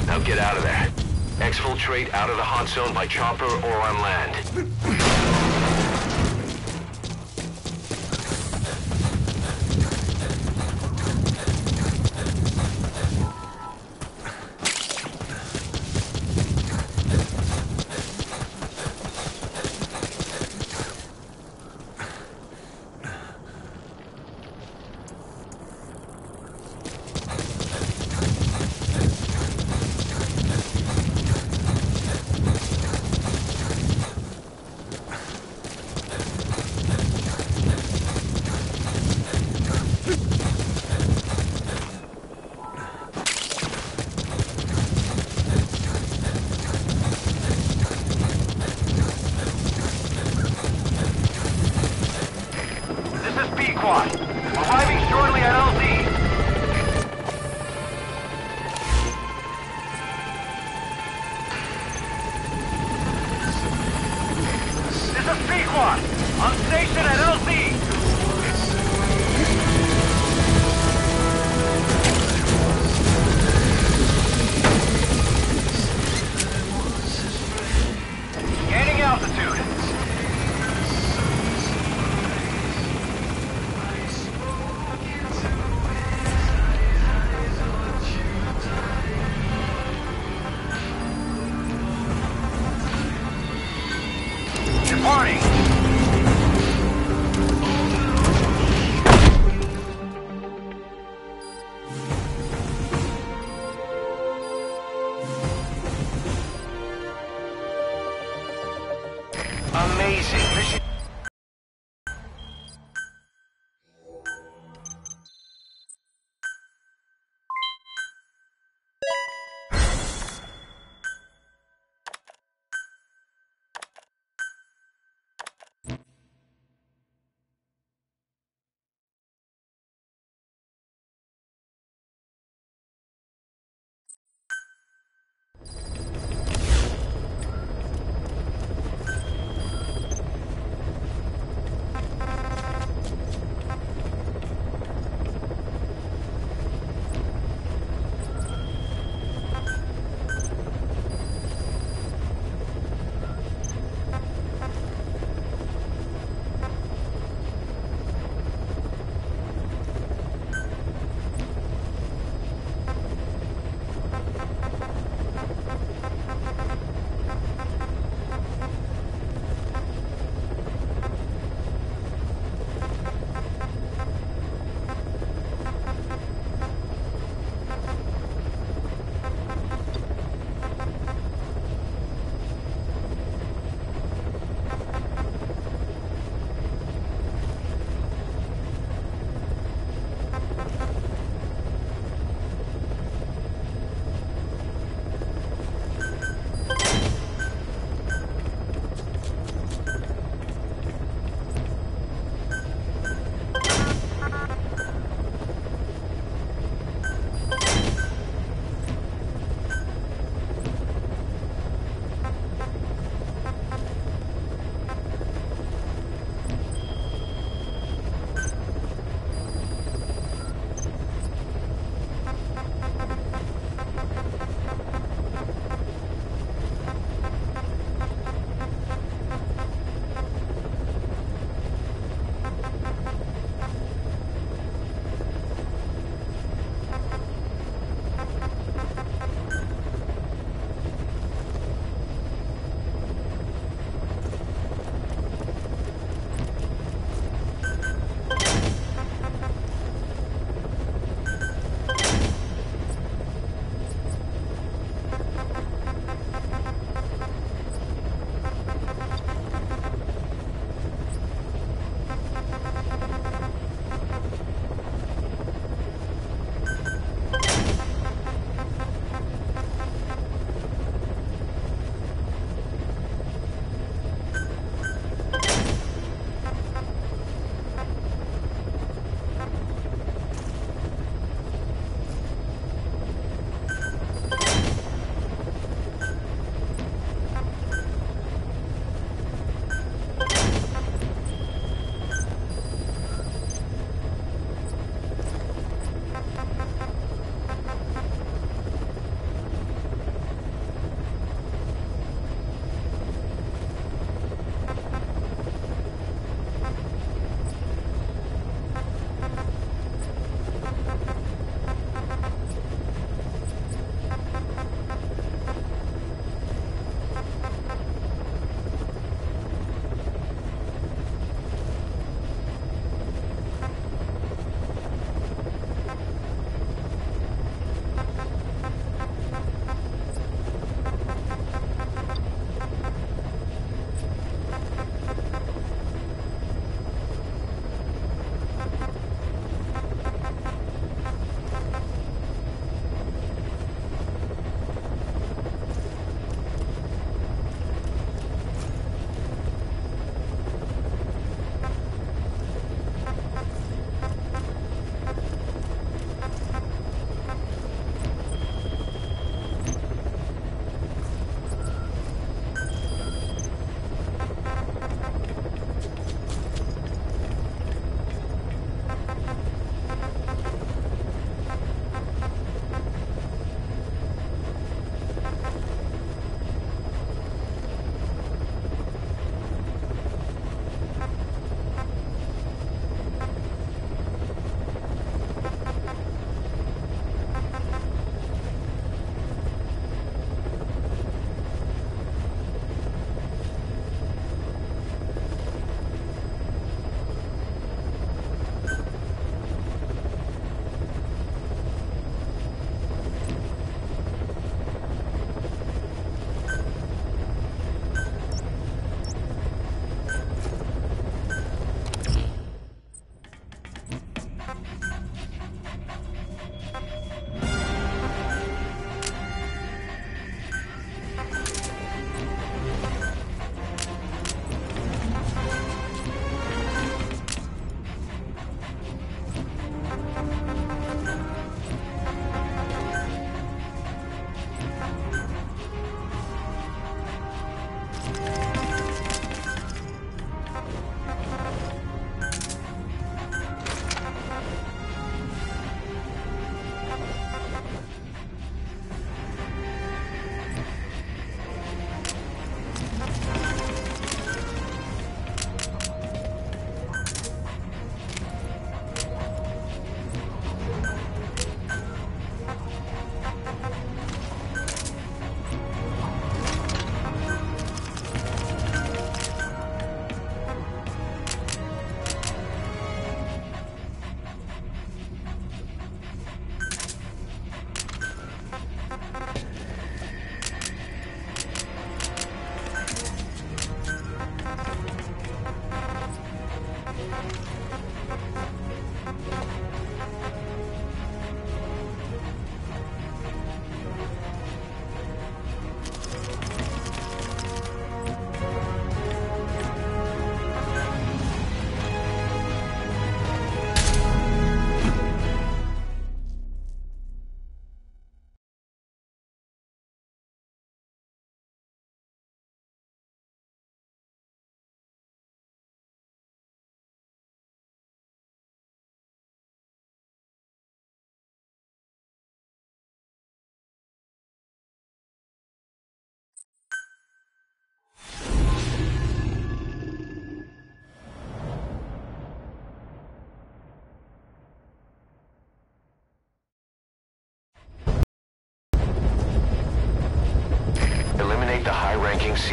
Now get out of there. Exfiltrate out of the hot zone by chopper or on land. squad. Arriving shortly at LZ. This is C-Squad. On station at LZ. Gaining altitude. Departing.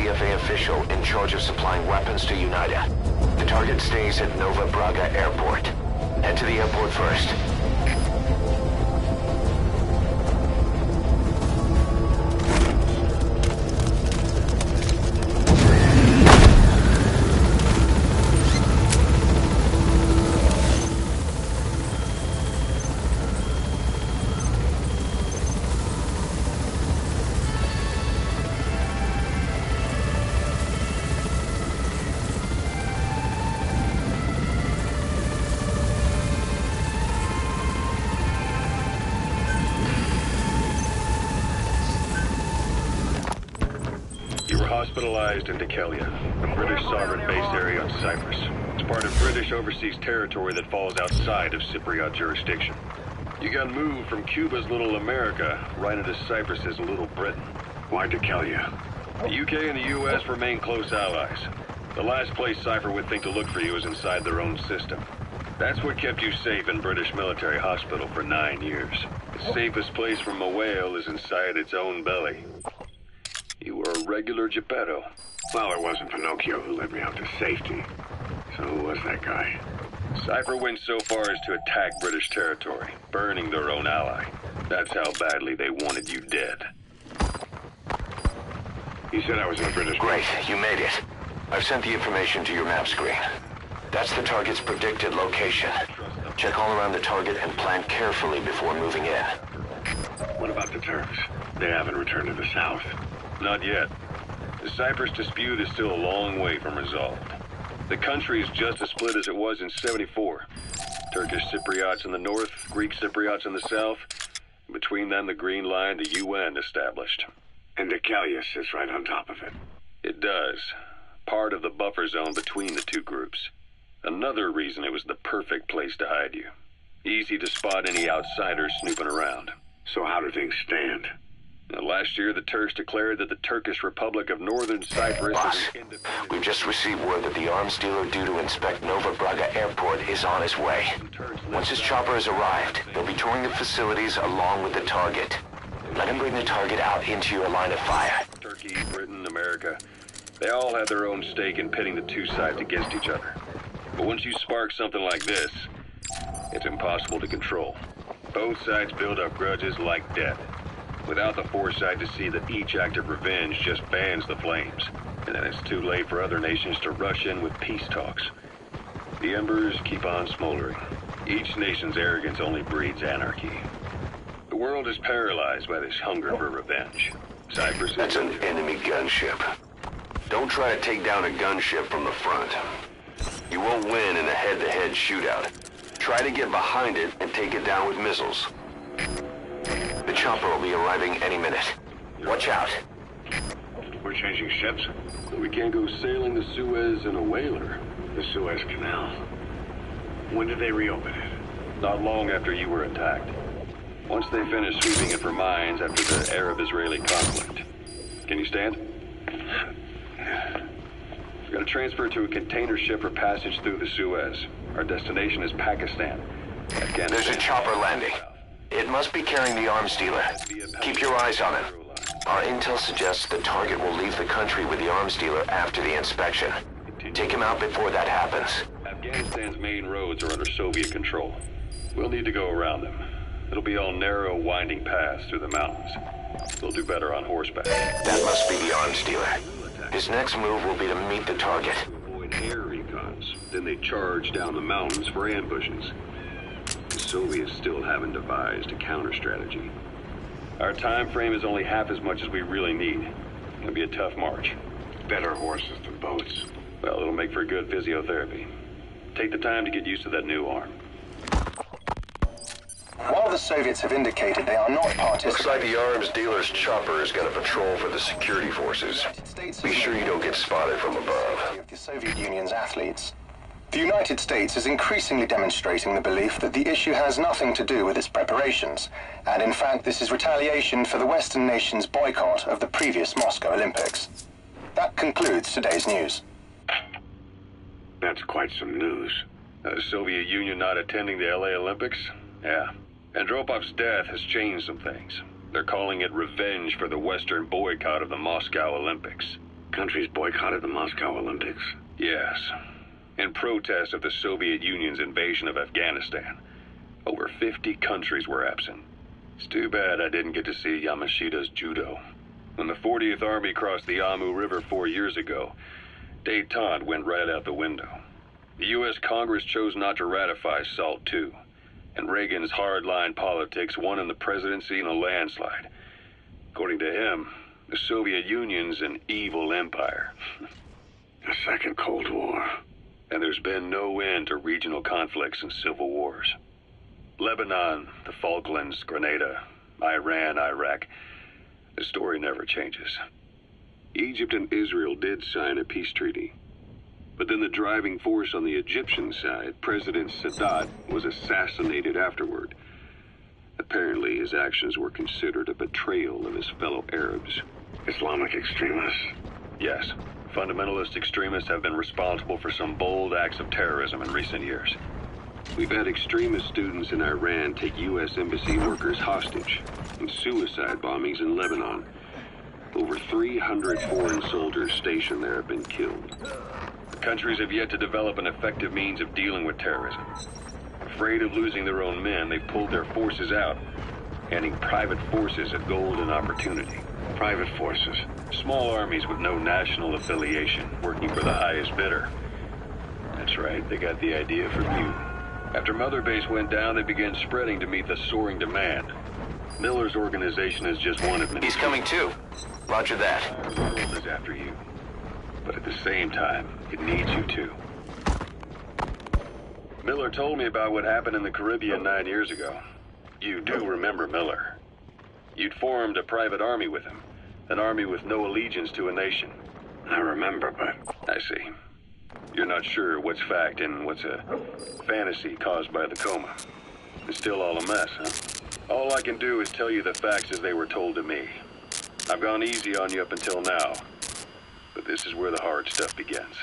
CFA official in charge of supplying weapons to UNITA. The target stays at Nova Braga Airport. Head to the airport first. Hospitalized in Dikelia, a British sovereign base area on Cyprus. It's part of British overseas territory that falls outside of Cypriot jurisdiction. You got moved from Cuba's Little America right into Cyprus's Little Britain. Why Dikelia? The UK and the US remain close allies. The last place Cypher would think to look for you is inside their own system. That's what kept you safe in British military hospital for 9 years. The safest place from a whale is inside its own belly. You were a regular Geppetto. Well, it wasn't Pinocchio who led me out to safety. So who was that guy? Cypher went so far as to attack British territory, burning their own ally. That's how badly they wanted you dead. You said I was in the British... Great, you made it. I've sent the information to your map screen. That's the target's predicted location. Check all around the target and plan carefully before moving in. What about the Turks? They haven't returned to the south. Not yet. The Cyprus dispute is still a long way from resolved. The country is just as split as it was in '74. Turkish Cypriots in the north, Greek Cypriots in the south. Between them, the Green Line, the UN established. And Dikelia sits right on top of it. It does. Part of the buffer zone between the two groups. Another reason it was the perfect place to hide you. Easy to spot any outsiders snooping around. So how do things stand? Now, last year, the Turks declared that the Turkish Republic of Northern Cyprus... Boss, we've just received word that the arms dealer due to inspect Nova Braga Airport is on his way. Once his chopper has arrived, they'll be touring the facilities along with the target. Let him bring the target out into your line of fire. Turkey, Britain, America, they all have their own stake in pitting the two sides against each other. But once you spark something like this, it's impossible to control. Both sides build up grudges like death, without the foresight to see that each act of revenge just fans the flames, and then it's too late for other nations to rush in with peace talks. The embers keep on smoldering. Each nation's arrogance only breeds anarchy. The world is paralyzed by this hunger for revenge. Cyprus is... That's an enemy gunship. Don't try to take down a gunship from the front. You won't win in a head-to-head shootout. Try to get behind it and take it down with missiles. The chopper will be arriving any minute. Watch out. We're changing ships? We can't go sailing the Suez in a whaler. The Suez Canal. When did they reopen it? Not long after you were attacked. Once they finished sweeping it for mines after the Arab-Israeli conflict. Can you stand? We're going to transfer to a container ship for passage through the Suez. Our destination is Pakistan. Afghanistan. There's a chopper landing. It must be carrying the arms dealer. Keep your eyes on it. Our intel suggests the target will leave the country with the arms dealer after the inspection. Take him out before that happens. Afghanistan's main roads are under Soviet control. We'll need to go around them. It'll be all narrow, winding paths through the mountains. We'll do better on horseback. That must be the arms dealer. His next move will be to meet the target. Avoid air recons. Then they charge down the mountains for ambushes. The Soviets still haven't devised a counter-strategy. Our time frame is only half as much as we really need. It'll be a tough march. Better horses than boats. Well, it'll make for good physiotherapy. Take the time to get used to that new arm. While the Soviets have indicated they are not participating... Looks like the arms dealer's chopper is going to patrol for the security forces. Be sure you don't get spotted from above. ...of the Soviet Union's athletes. The United States is increasingly demonstrating the belief that the issue has nothing to do with its preparations, and in fact this is retaliation for the Western nations' boycott of the previous Moscow Olympics. That concludes today's news. That's quite some news. The Soviet Union not attending the LA Olympics? Yeah. Andropov's death has changed some things. They're calling it revenge for the Western boycott of the Moscow Olympics. Countries boycotted the Moscow Olympics. Yes. In protest of the Soviet Union's invasion of Afghanistan. Over 50 countries were absent. It's too bad I didn't get to see Yamashita's judo. When the 40th Army crossed the Amu River 4 years ago, détente went right out the window. The U.S. Congress chose not to ratify SALT II, and Reagan's hardline politics won him the presidency in a landslide. According to him, the Soviet Union's an evil empire. A second Cold War. And there's been no end to regional conflicts and civil wars. Lebanon, the Falklands, Grenada, Iran, Iraq. The story never changes. Egypt and Israel did sign a peace treaty. But then the driving force on the Egyptian side, President Sadat, was assassinated afterward. Apparently, his actions were considered a betrayal of his fellow Arabs. Islamic extremists? Yes. Fundamentalist extremists have been responsible for some bold acts of terrorism in recent years. We've had extremist students in Iran take U.S. embassy workers hostage, and suicide bombings in Lebanon. Over 300 foreign soldiers stationed there have been killed. The countries have yet to develop an effective means of dealing with terrorism. Afraid of losing their own men, they pulled their forces out, handing private forces a golden opportunity. Private forces? Small armies with no national affiliation, working for the highest bidder. That's right, they got the idea from you. After Mother Base went down, they began spreading to meet the soaring demand. Miller's organization is just one of many. He's coming too. Roger that. The world is after you. But at the same time, it needs you too. Miller told me about what happened in the Caribbean 9 years ago. You do remember Miller. You'd formed a private army with him. An army with no allegiance to a nation. I remember, but... I see. You're not sure what's fact and what's a fantasy caused by the coma. It's still all a mess, huh? All I can do is tell you the facts as they were told to me. I've gone easy on you up until now, but this is where the hard stuff begins.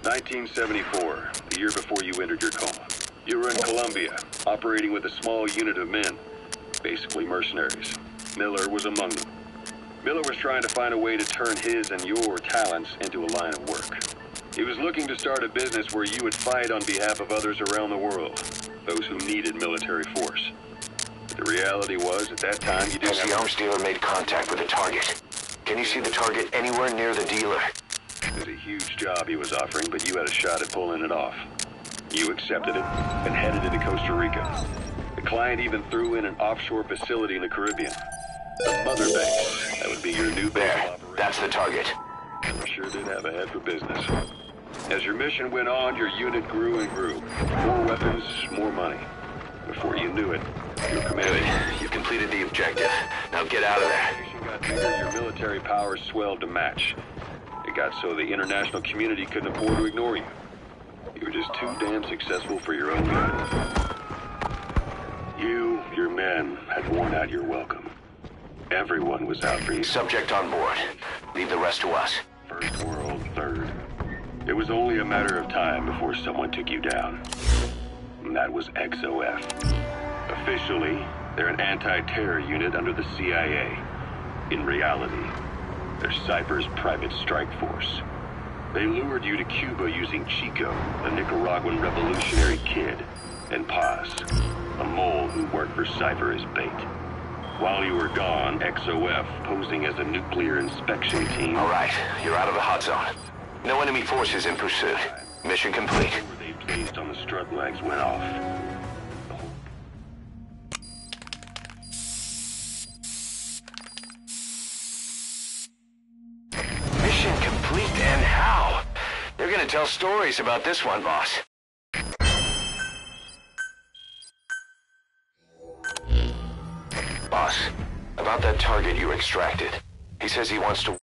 1974, the year before you entered your coma. You were in Colombia, operating with a small unit of men, basically mercenaries. Miller was among them. Miller was trying to find a way to turn his and your talents into a line of work. He was looking to start a business where you would fight on behalf of others around the world, those who needed military force. But the reality was, at that time, you didn't have... The arms dealer made contact with the target. Can you see the target anywhere near the dealer? It was a huge job he was offering, but you had a shot at pulling it off. You accepted it and headed into Costa Rica. The client even threw in an offshore facility in the Caribbean. The Mother Base. That would be your new base of operation. That's the target. You sure did have a head for business. As your mission went on, your unit grew and grew. More weapons, more money. Before you knew it, your command... Good. You've completed the objective. Now get out of there. As your mission got bigger, your military powers swelled to match. It got so the international community couldn't afford to ignore you. You were just too damn successful for your own good. You, your men, had worn out your welcome. Everyone was out for you. Subject on board. Leave the rest to us. First world, third. It was only a matter of time before someone took you down. And that was XOF. Officially, they're an anti-terror unit under the CIA. In reality, they're Cypher's private strike force. They lured you to Cuba using Chico, the Nicaraguan revolutionary kid, and Paz, a mole who worked for Cypher as bait. While you were gone, XOF, posing as a nuclear inspection team... All right, you're out of the hot zone. No enemy forces in pursuit. Mission complete. The they placed on the strut legs went off. Mission complete, and how? They're gonna tell stories about this one, boss. Boss, about that target you extracted. He says he wants to...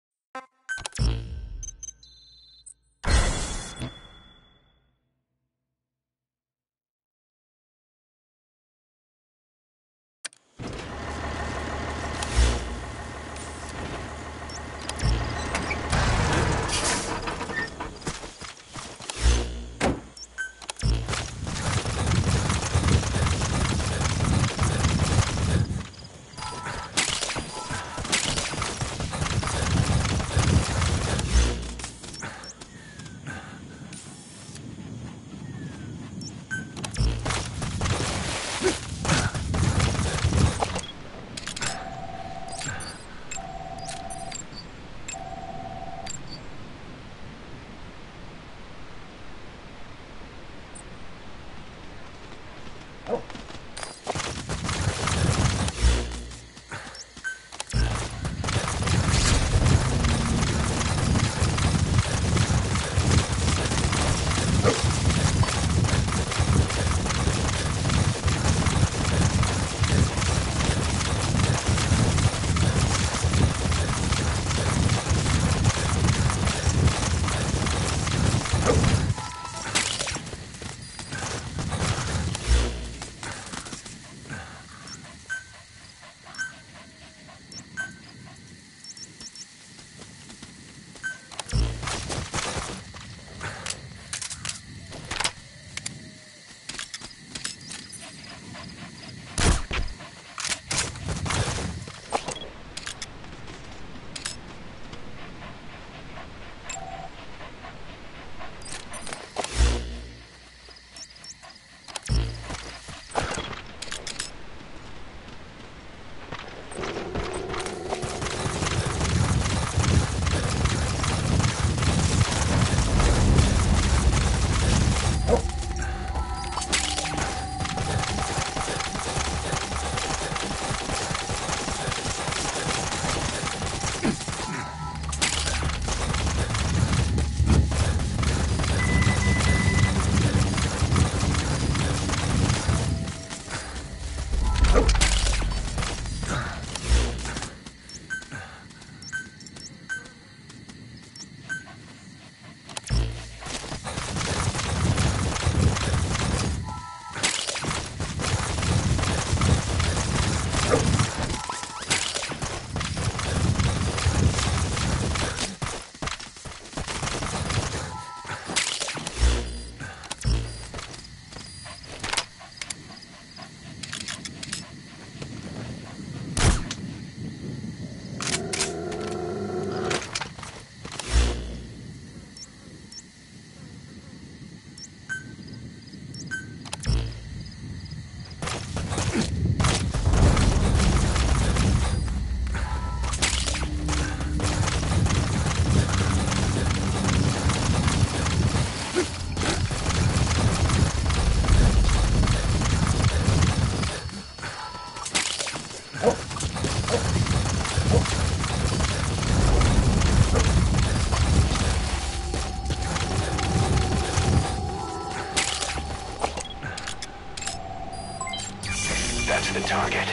The target.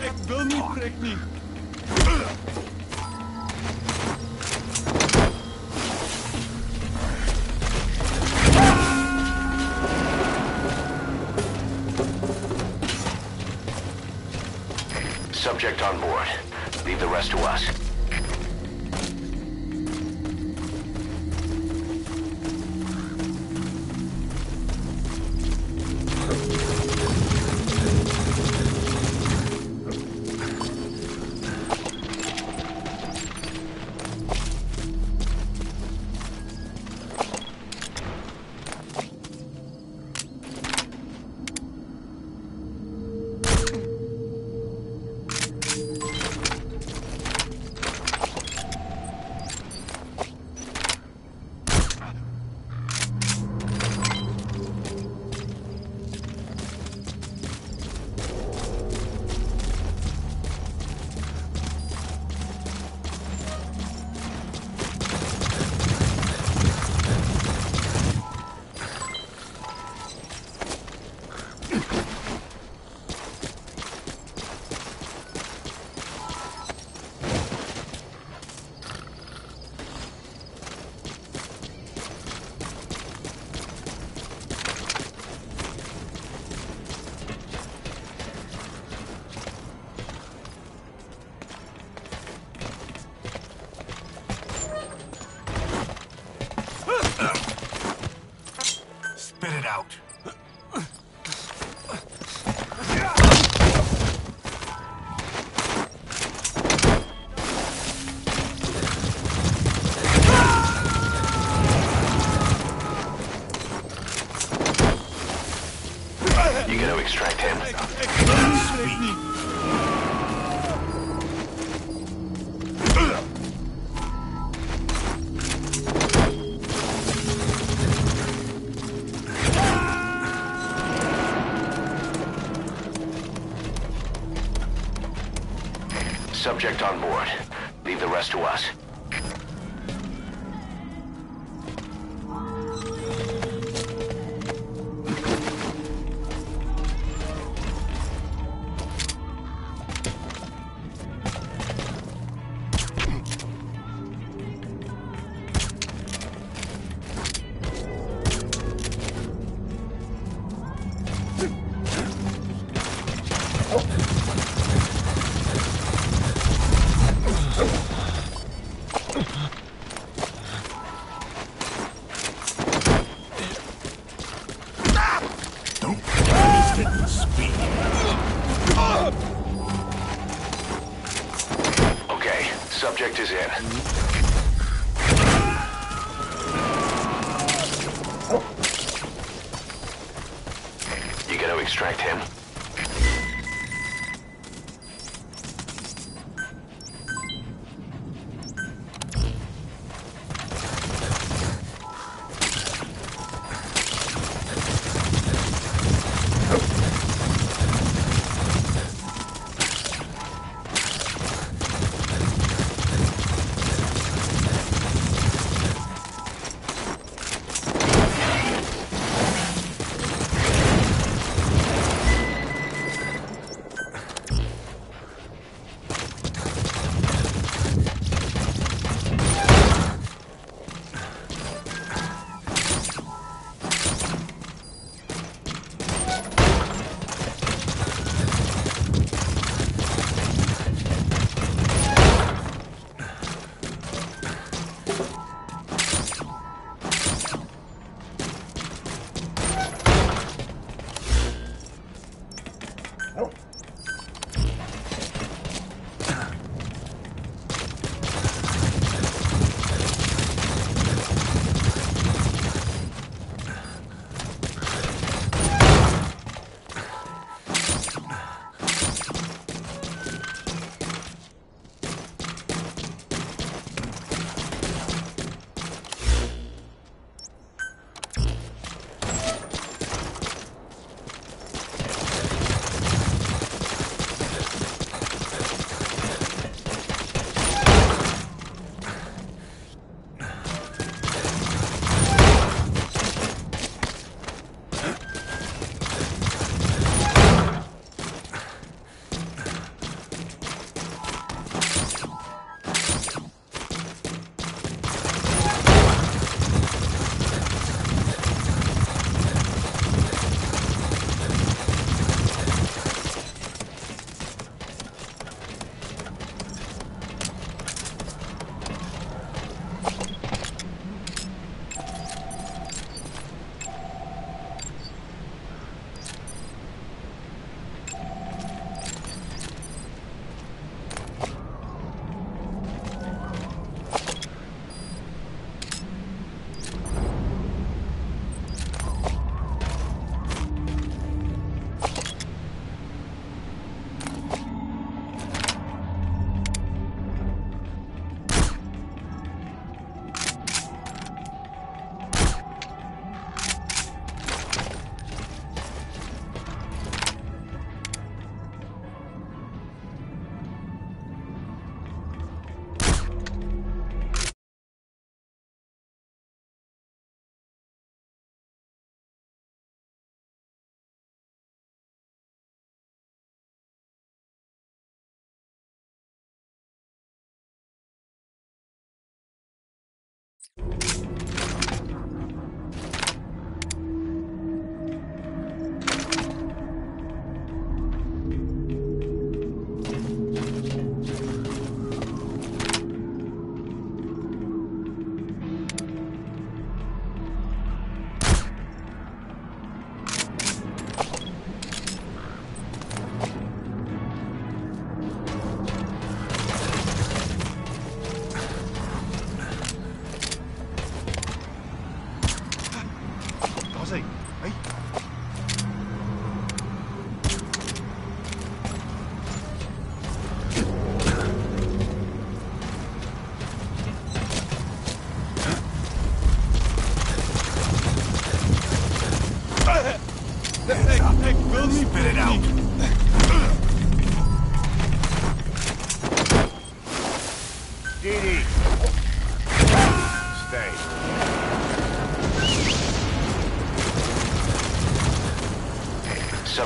Ik wil niet, prik niet. Subject on board. Leave the rest to us. You gonna extract him? Subject on board. Leave the rest to us. Okay, subject is in. You gonna extract him?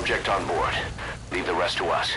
Subject on board. Leave the rest to us.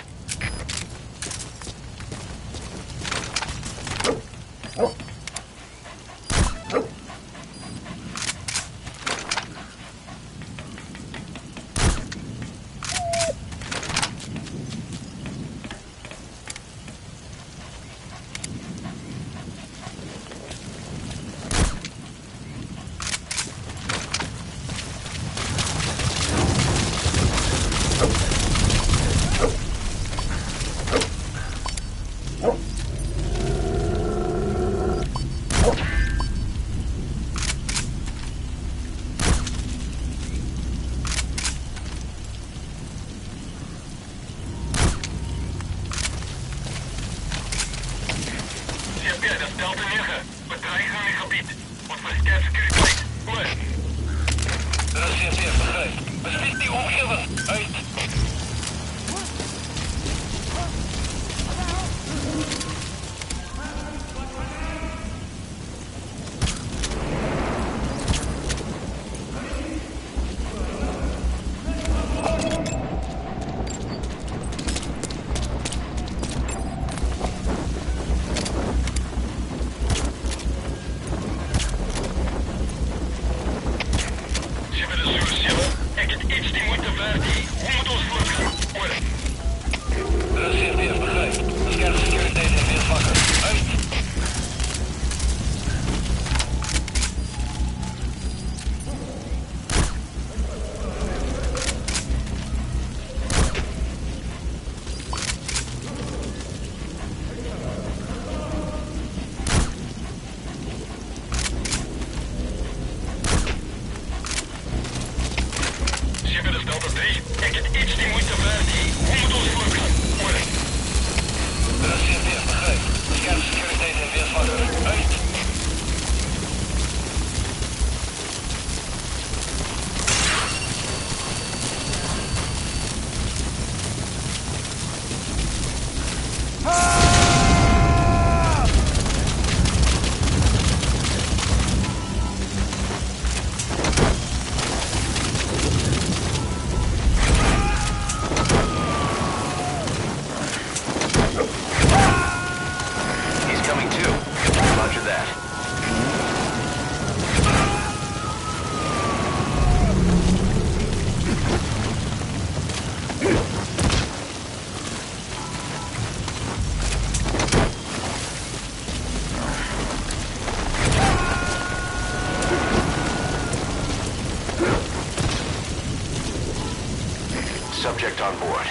Subject on board.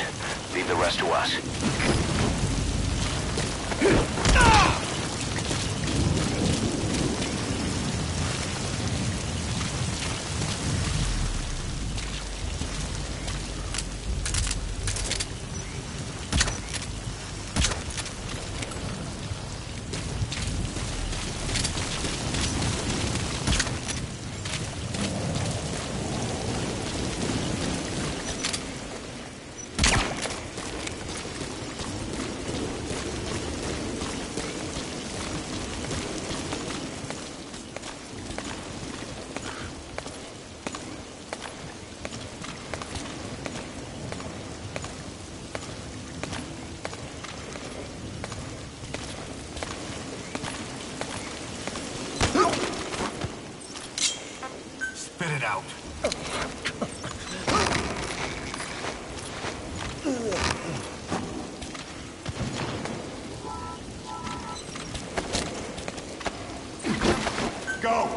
Leave the rest to us. Spit it out. Go!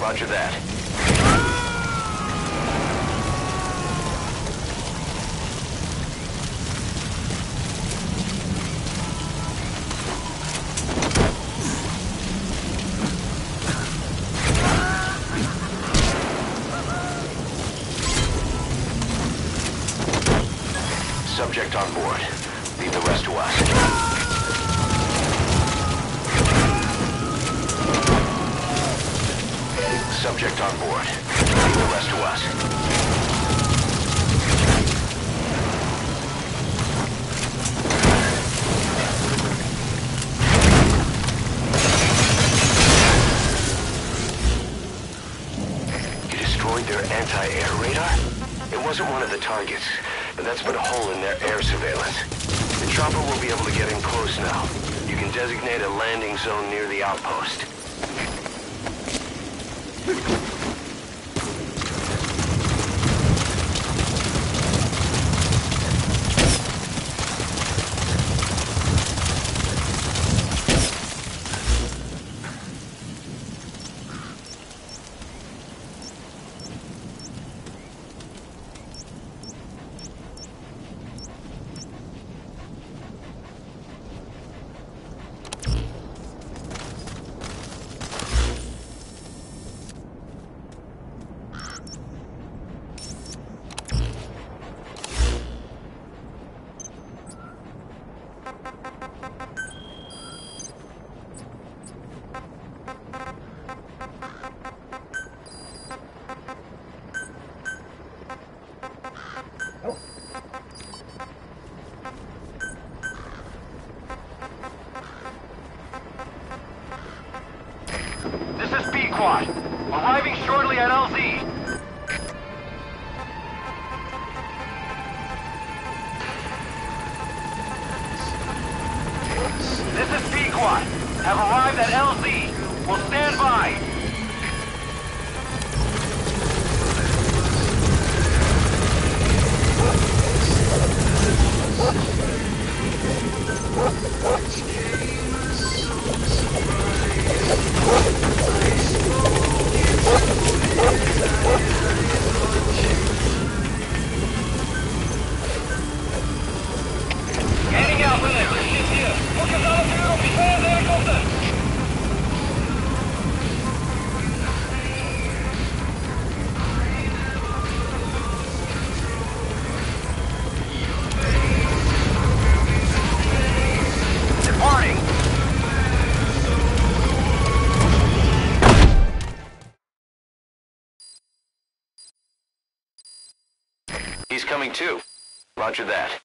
Roger that. subject on board. Leave the rest to us. Subject on board. Leave the rest to us. You destroyed their anti-air radar? It wasn't one of the targets, but that's put a hole in their air surveillance. The chopper will be able to get in close now. You can designate a landing zone near the outpost. This is B-Quad. Arriving shortly at LZ. This is B-Quad. Have arrived at LZ. Will stand by. Heading out with it. Ship here. Показала твою офицера за helicopter. Departing. He's coming too. Roger that.